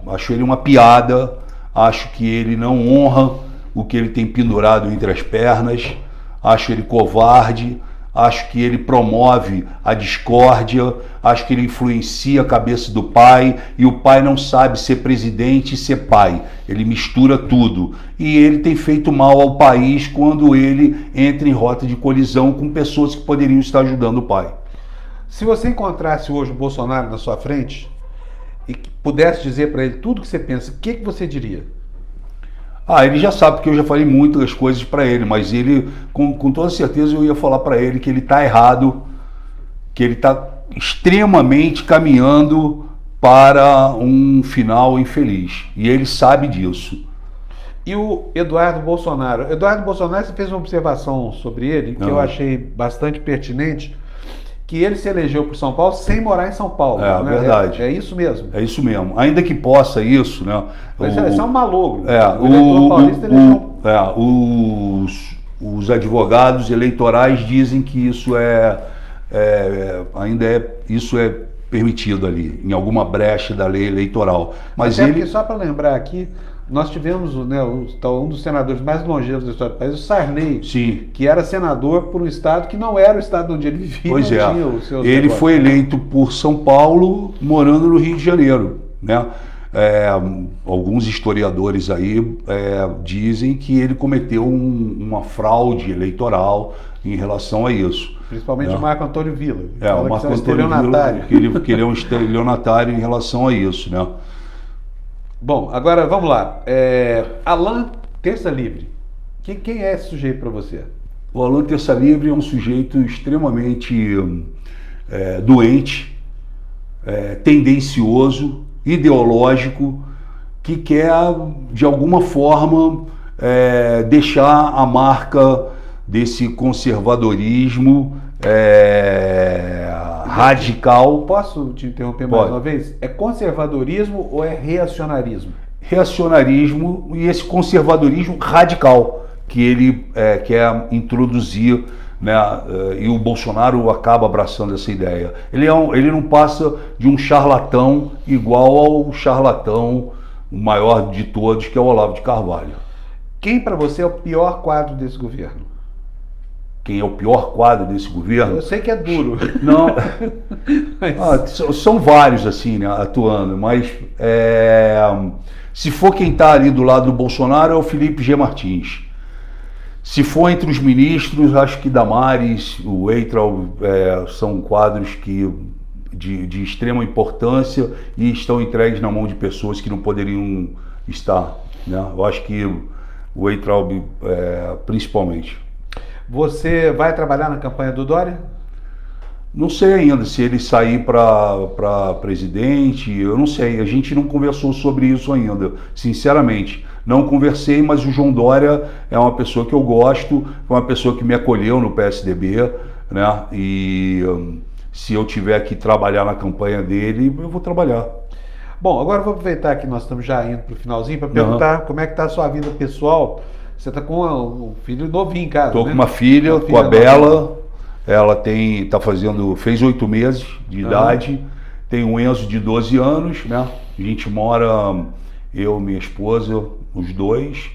acho ele uma piada, acho que ele não honra o que ele tem pendurado entre as pernas, acho ele covarde, acho que ele promove a discórdia, acho que ele influencia a cabeça do pai, e o pai não sabe ser presidente e ser pai, ele mistura tudo, e ele tem feito mal ao país quando ele entra em rota de colisão com pessoas que poderiam estar ajudando o pai. Se você encontrasse hoje o Bolsonaro na sua frente e pudesse dizer para ele tudo que você pensa, o que você diria? Ah, ele já sabe, porque eu já falei muitas coisas para ele, mas ele, com toda certeza, eu ia falar para ele que ele está errado, que ele está extremamente caminhando para um final infeliz. E ele sabe disso. E o Eduardo Bolsonaro? Eduardo Bolsonaro, você fez uma observação sobre ele que eu achei bastante pertinente, que ele se elegeu por São Paulo sem morar em São Paulo. É, né? verdade. É isso mesmo. É isso mesmo. Ainda que possa isso, né? Mas isso é um malogro. O eleitor paulista elegeu. Os advogados eleitorais dizem que isso isso é permitido ali, em alguma brecha da lei eleitoral. Mas até porque, só para lembrar aqui, nós tivemos, né, um dos senadores mais longevos da história do país, o Sarney, sim, que era senador por um estado que não era o estado onde ele vivia. Pois não é, tinha os seus ele negócios. foi eleito por São Paulo, morando no Rio de Janeiro, né? Alguns historiadores aí dizem que ele cometeu uma fraude eleitoral em relação a isso. Principalmente né? o Marco Antônio Villa. O Marco Antônio Villa, que ele é um estelionatário em relação a isso, né? Bom, agora vamos lá. Alan Terça Livre. Quem é esse sujeito para você? O Alan Terça Livre é um sujeito extremamente doente, tendencioso, ideológico, que quer, de alguma forma, deixar a marca desse conservadorismo radical. Posso te interromper mais uma vez? É conservadorismo ou é reacionarismo? Reacionarismo e esse conservadorismo radical que ele quer introduzir, né? E o Bolsonaro acaba abraçando essa ideia. Ele não passa de um charlatão igual ao charlatão maior de todos, que é o Olavo de Carvalho. Quem para você é o pior quadro desse governo? Quem é o pior quadro desse governo? Eu sei que é duro. Não, são vários assim, né, atuando, mas se for quem está ali do lado do Bolsonaro é o Felipe G. Martins. Se for entre os ministros, acho que Damares, o Weintraub são quadros de extrema importância e estão entregues na mão de pessoas que não poderiam estar, né? Eu acho que o Weintraub principalmente. Você vai trabalhar na campanha do Dória? Não sei ainda se ele sair para presidente, eu não sei, a gente não conversou sobre isso ainda, sinceramente. Não conversei, mas o João Dória é uma pessoa que eu gosto, é uma pessoa que me acolheu no PSDB, né? E se eu tiver que trabalhar na campanha dele, eu vou trabalhar. Bom, agora eu vou aproveitar que nós estamos já indo para o finalzinho para perguntar como é que está a sua vida pessoal. Você está com um filho novinho em casa, Estou né? com uma filha, com a Bela. Ela fez 8 meses de idade. Tem um Enzo de 12 anos, né? A gente mora, eu e minha esposa, os dois.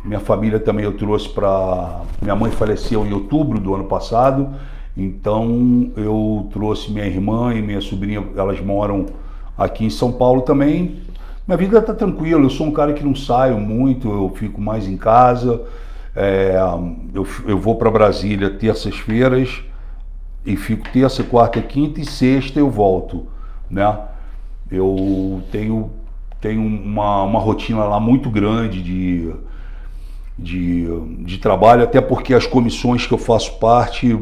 Minha família também eu trouxe para... Minha mãe faleceu em outubro do ano passado, então eu trouxe minha irmã e minha sobrinha, elas moram aqui em São Paulo também. Minha vida está tranquila, eu sou um cara que não saio muito, eu fico mais em casa. Eu vou para Brasília terças-feiras e fico terça, quarta, quinta e sexta eu volto, né? Eu tenho uma rotina lá muito grande de trabalho, até porque as comissões que eu faço parte,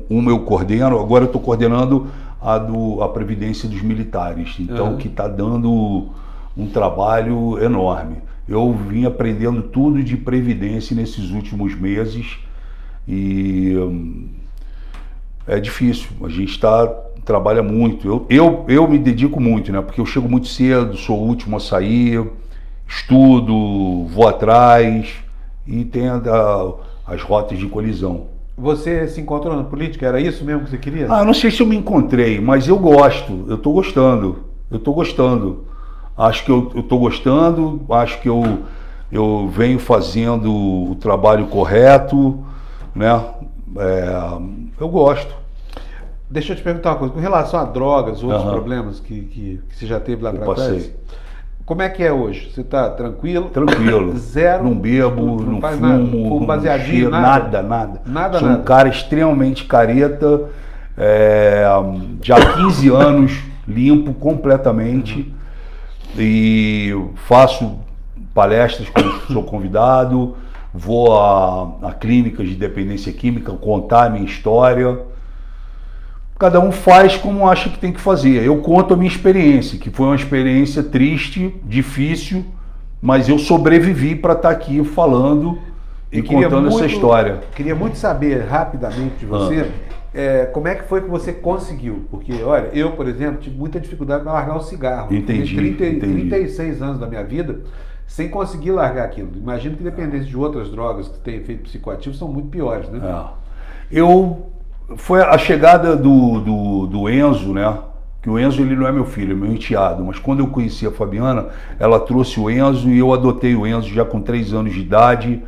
uma eu coordeno, agora eu estou coordenando a Previdência dos Militares, então que está dando um trabalho enorme. Eu vim aprendendo tudo de Previdência nesses últimos meses e é difícil, a gente trabalha muito, eu me dedico muito, né? Porque eu chego muito cedo, sou o último a sair, estudo, vou atrás e tem as rotas de colisão. Você se encontrou na política? Era isso mesmo que você queria? Não sei se eu me encontrei, mas eu estou gostando. Acho que eu estou gostando, acho que eu venho fazendo o trabalho correto, né? Eu gosto. Deixa eu te perguntar uma coisa, com relação a drogas, outros problemas que você já teve lá para trás, como é que é hoje? Você está tranquilo? Tranquilo. Zero? Não bebo, não fumo, não cheiro, nada. Sou um cara extremamente careta, já há 15 anos limpo completamente. E faço palestras quando sou convidado, vou a clínicas de dependência química contar a minha história. Cada um faz como acha que tem que fazer. Eu conto a minha experiência, que foi uma experiência triste, difícil, mas eu sobrevivi para estar aqui falando e contando essa história. Queria muito saber rapidamente de você como é que foi que você conseguiu. Porque, olha, eu, por exemplo, tive muita dificuldade para largar o cigarro. Entendi. 36 anos da minha vida sem conseguir largar aquilo. Imagino que dependência de outras drogas que têm efeito psicoativo são muito piores, né? Foi a chegada do Enzo, né? Que o Enzo, ele não é meu filho, é meu enteado, mas quando eu conheci a Fabiana, ela trouxe o Enzo e eu adotei o Enzo já com 3 anos de idade.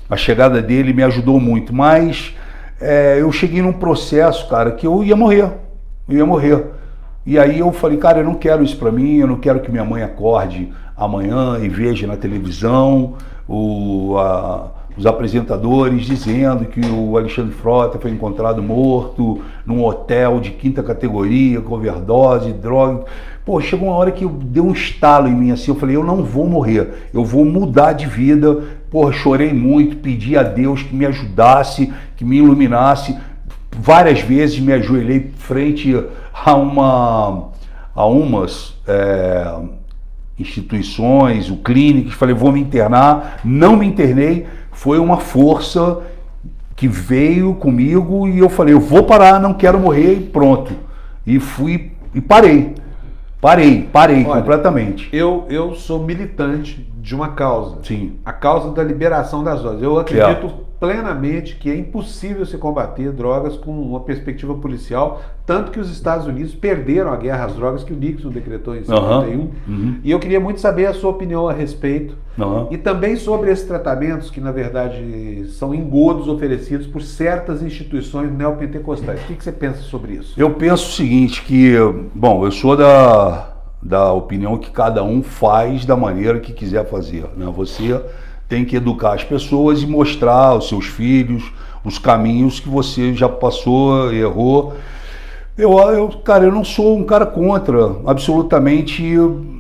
A chegada dele me ajudou muito, mas eu cheguei num processo, cara, que eu ia morrer. E aí eu falei, cara, eu não quero isso pra mim, eu não quero que minha mãe acorde amanhã e veja na televisão os apresentadores dizendo que o Alexandre Frota foi encontrado morto num hotel de 5ª categoria, com overdose, droga. Pô, chegou uma hora que deu um estalo em mim assim, eu falei, eu não vou morrer, eu vou mudar de vida. Pô, chorei muito, pedi a Deus que me ajudasse, que me iluminasse. Várias vezes me ajoelhei frente a umas instituições, o clínicas, falei, vou me internar, não me internei, foi uma força que veio comigo e eu falei, eu vou parar, não quero morrer e pronto. E fui e parei Olha, completamente. Eu sou militante de uma causa. Sim. A causa da liberação das drogas. Eu acredito plenamente que é impossível se combater drogas com uma perspectiva policial, tanto que os Estados Unidos perderam a guerra às drogas que o Nixon decretou em 51. E eu queria muito saber a sua opinião a respeito. E também sobre esses tratamentos que, na verdade, são engodos oferecidos por certas instituições neopentecostais. O que você pensa sobre isso? Eu penso o seguinte, que, bom, eu sou da opinião que cada um faz da maneira que quiser fazer, né? Você tem que educar as pessoas e mostrar aos seus filhos os caminhos que você já passou, errou. Cara, eu não sou um cara contra absolutamente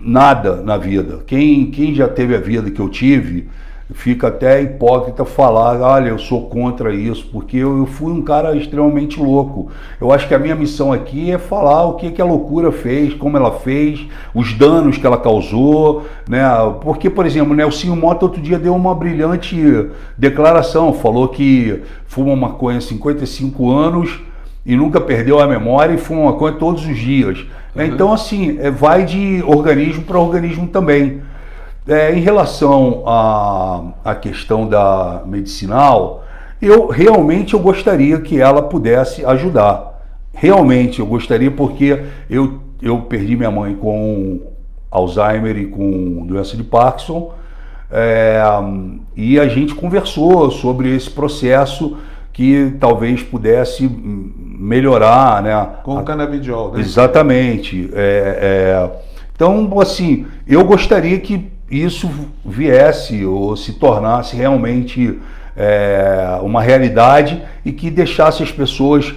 nada na vida. Quem já teve a vida que eu tive, fica até hipócrita falar, olha, eu sou contra isso, porque eu fui um cara extremamente louco. Eu acho que a minha missão aqui é falar o que a loucura fez, como ela fez, os danos que ela causou, né? Porque, por exemplo, o Nelsinho Mota outro dia deu uma brilhante declaração, falou que fuma maconha há 55 anos e nunca perdeu a memória e fuma maconha todos os dias. Então, assim, vai de organismo para organismo também. Em relação à questão da medicinal, eu gostaria que ela pudesse ajudar. Realmente eu gostaria, porque eu perdi minha mãe com Alzheimer e com doença de Parkinson, e a gente conversou sobre esse processo que talvez pudesse melhorar, né? Com o canabidiol, né? Exatamente. Então, assim, eu gostaria que isso viesse ou se tornasse realmente uma realidade e que deixasse as pessoas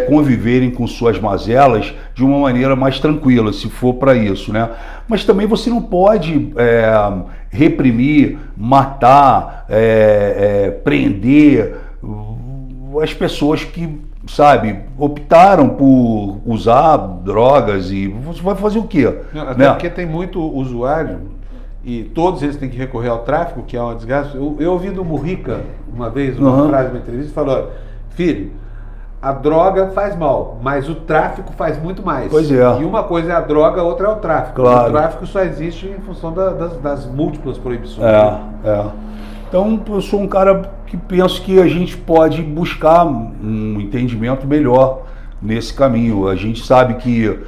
conviverem com suas mazelas de uma maneira mais tranquila, se for para isso, né? Mas também você não pode reprimir, matar, prender as pessoas que, sabe, optaram por usar drogas, e você vai fazer o quê? Até porque tem muito usuário e todos eles têm que recorrer ao tráfico, que é uma desgraça. Eu ouvi do Murica uma vez, uma frase numa entrevista, falou: filho, a droga faz mal, mas o tráfico faz muito mais. Pois é. E uma coisa é a droga, a outra é o tráfico. Claro. O tráfico só existe em função das múltiplas proibições. Então, eu sou um cara que penso que a gente pode buscar um entendimento melhor nesse caminho. A gente sabe que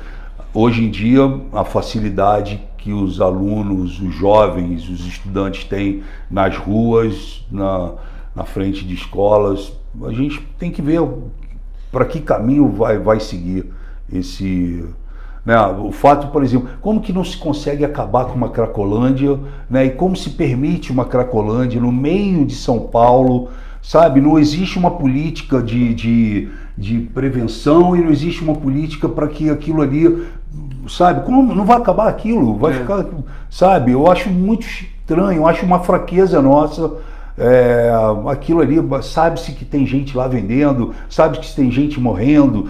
hoje em dia a facilidade que os alunos, os jovens, os estudantes têm nas ruas, na frente de escolas, a gente tem que ver para que caminho vai seguir esse... Né? O fato, por exemplo, como que não se consegue acabar com uma Cracolândia, né? E como se permite uma Cracolândia no meio de São Paulo, sabe? Não existe uma política de prevenção e não existe uma política para que aquilo ali, sabe? Como não vai acabar aquilo? Vai ficar, sabe? Eu acho muito estranho, eu acho uma fraqueza nossa. Aquilo ali, sabe-se que tem gente lá vendendo, sabe que tem gente morrendo,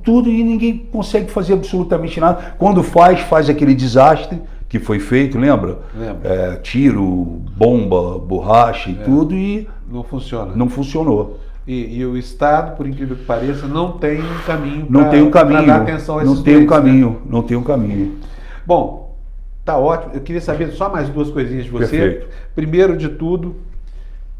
tudo, e ninguém consegue fazer absolutamente nada. Quando faz aquele desastre que foi feito, lembra? Lembra. Tiro, bomba, borracha e tudo, e não funciona. Não funcionou. E o Estado, por incrível que pareça, não tem um caminho para dar atenção a esses não tem um caminho, não tem um caminho. Bom, tá ótimo. Eu queria saber só mais duas coisinhas de você. Perfeito. Primeiro de tudo,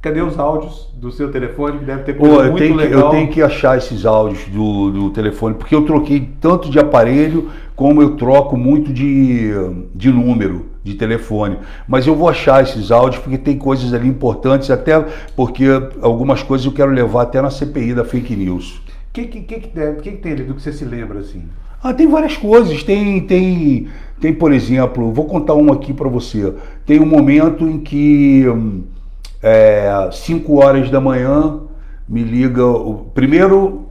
cadê os áudios do seu telefone? Que deve ter coisa muito legal. Eu tenho que achar esses áudios do telefone, porque eu troquei tanto de aparelho, como eu troco muito de número de telefone. Mas eu vou achar esses áudios, porque tem coisas ali importantes, até porque algumas coisas eu quero levar até na CPI da fake news. O que tem ali do que você se lembra, assim? Tem várias coisas. Tem, por exemplo, vou contar uma aqui para você. Tem um momento em que 5 horas da manhã me liga. Primeiro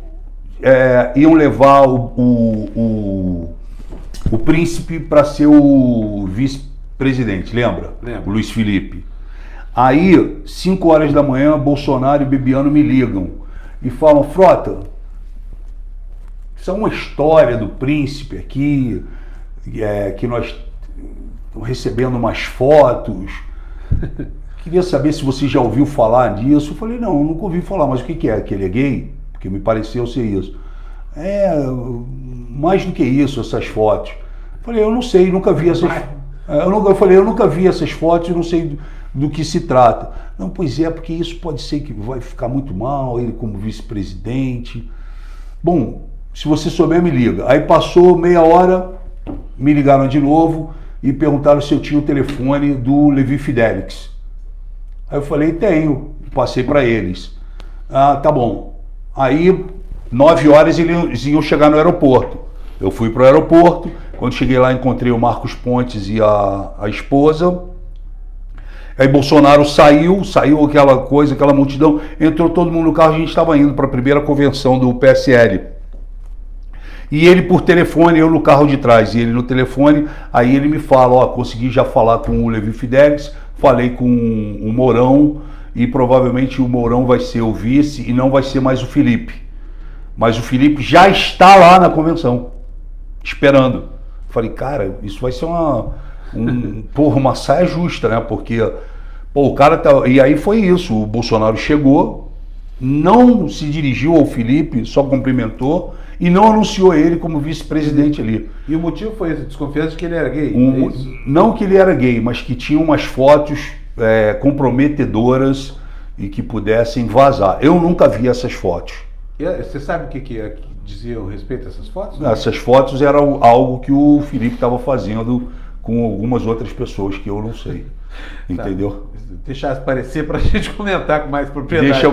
iam levar o príncipe para ser o vice-presidente, lembra? Lembro. O Luiz Felipe. Aí, 5 horas da manhã, Bolsonaro e Bebiano me ligam e falam: Frota, isso é uma história do príncipe aqui, que nós estamos recebendo umas fotos. Queria saber se você já ouviu falar disso. Eu falei: não, nunca ouvi falar, mas o que é? Que ele é gay? Porque me pareceu ser isso. Mais do que isso, essas fotos. Eu falei: eu não sei, nunca vi essas. Eu nunca vi essas fotos, eu não sei do que se trata. Não, pois é, porque isso pode ser que vai ficar muito mal, ele como vice-presidente. Bom, se você souber, me liga. Aí passou meia hora, me ligaram de novo e perguntaram se eu tinha o telefone do Levi Fidelix. Aí eu falei: tenho, passei para eles. Tá bom. Aí, 9 horas eles iam chegar no aeroporto. Eu fui para o aeroporto, quando cheguei lá encontrei o Marcos Pontes e a esposa. Aí Bolsonaro saiu aquela coisa, aquela multidão, entrou todo mundo no carro, a gente estava indo para a primeira convenção do PSL. E ele por telefone, eu no carro de trás, e ele no telefone, aí ele me fala: consegui já falar com o Levi Fidelix, falei com o Mourão, e provavelmente o Mourão vai ser o vice e não vai ser mais o Felipe. Mas o Felipe já está lá na convenção, esperando. Falei: cara, isso vai ser uma saia justa, né? Porque, o cara tá... E aí foi isso, o Bolsonaro chegou, não se dirigiu ao Felipe, só cumprimentou e não anunciou ele como vice-presidente ali. E o motivo foi essa desconfiança de que ele era gay? Não que ele era gay, mas que tinha umas fotos comprometedoras e que pudessem vazar. Eu nunca vi essas fotos. Você sabe o que diziam a respeito dessas fotos? Essas fotos eram algo que o Felipe estava fazendo com algumas outras pessoas que eu não sei. Entendeu? Deixar aparecer para a gente comentar com mais propriedade.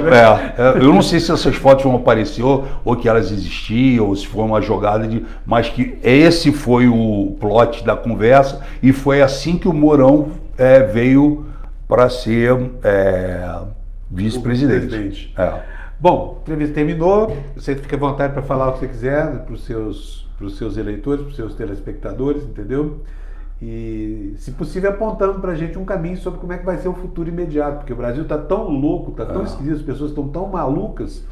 Eu não sei se essas fotos vão aparecer ou que elas existiam, ou se foi uma jogada mas que esse foi o plot da conversa, e foi assim que o Mourão veio para ser vice-presidente. Bom, a entrevista terminou. Você fica à vontade para falar o que você quiser para os seus eleitores, para os seus telespectadores, entendeu? E, se possível, apontando para a gente um caminho sobre como é que vai ser o futuro imediato, porque o Brasil está tão louco, está tão esquisito, as pessoas estão tão malucas,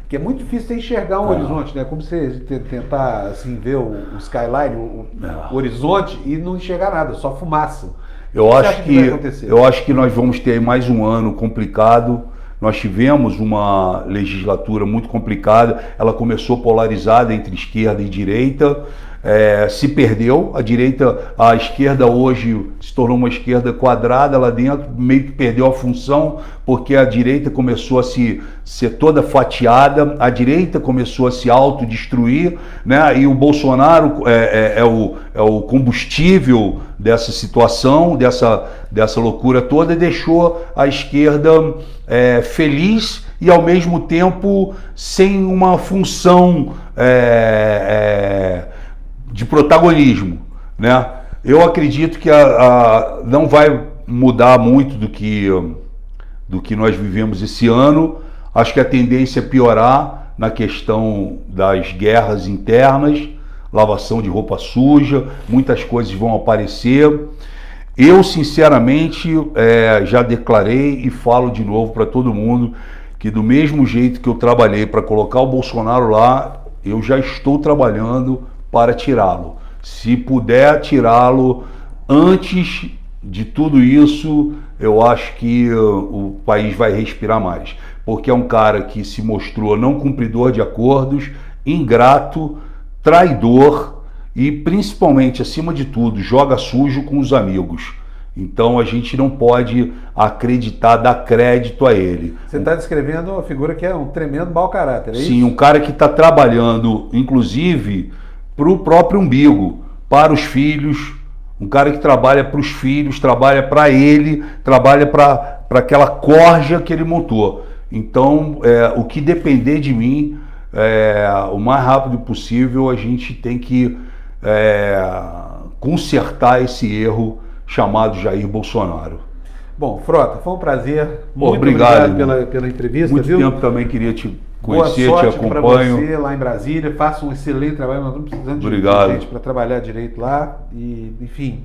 que é muito difícil você enxergar um horizonte, né? Como você tentar assim, ver o skyline, o horizonte, e não enxergar nada, só fumaça. Eu acho que nós vamos ter mais um ano complicado. Nós tivemos uma legislatura muito complicada, ela começou polarizada entre esquerda e direita, se perdeu, a esquerda hoje se tornou uma esquerda quadrada lá dentro, meio que perdeu a função, porque a direita começou a ser toda fatiada, a direita começou a se autodestruir, né? E o Bolsonaro é o combustível dessa situação, dessa loucura toda, e deixou a esquerda feliz e ao mesmo tempo sem uma função de protagonismo, né? Eu acredito que não vai mudar muito do que nós vivemos esse ano. Acho que a tendência é piorar na questão das guerras internas, lavação de roupa suja, muitas coisas vão aparecer. Eu, sinceramente, já declarei e falo de novo para todo mundo que do mesmo jeito que eu trabalhei para colocar o Bolsonaro lá, eu já estou trabalhando para tirá-lo. Se puder tirá-lo antes de tudo isso, eu acho que o país vai respirar mais. Porque é um cara que se mostrou não cumpridor de acordos, ingrato, traidor e, principalmente, acima de tudo, joga sujo com os amigos. Então a gente não pode acreditar, dar crédito a ele. Você está descrevendo uma figura que é um tremendo mau caráter, é isso? Sim, um cara que está trabalhando, inclusive, para o próprio umbigo, para os filhos, um cara que trabalha para os filhos, trabalha para ele, trabalha para aquela corja que ele montou. Então, o que depender de mim, o mais rápido possível, a gente tem que consertar esse erro chamado Jair Bolsonaro. Bom, Frota, foi um prazer. Muito obrigado pela entrevista. Muito viu? tempo também queria te conhecer, boa te sorte para acompanho. você lá em Brasília. Faça um excelente trabalho. Nós estamos precisando Obrigado. de gente para trabalhar direito lá. E, enfim,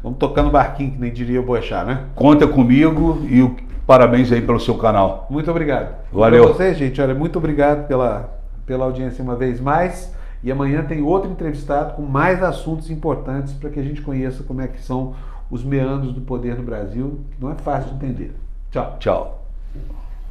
vamos tocando barquinho, que nem diria o Boechat, né? Conta comigo e parabéns aí pelo seu canal. Muito obrigado. Valeu. Para vocês, gente, olha, muito obrigado pela audiência uma vez mais. E amanhã tem outro entrevistado com mais assuntos importantes para que a gente conheça como é que são os meandros do poder no Brasil, que não é fácil de entender. Tchau. Tchau.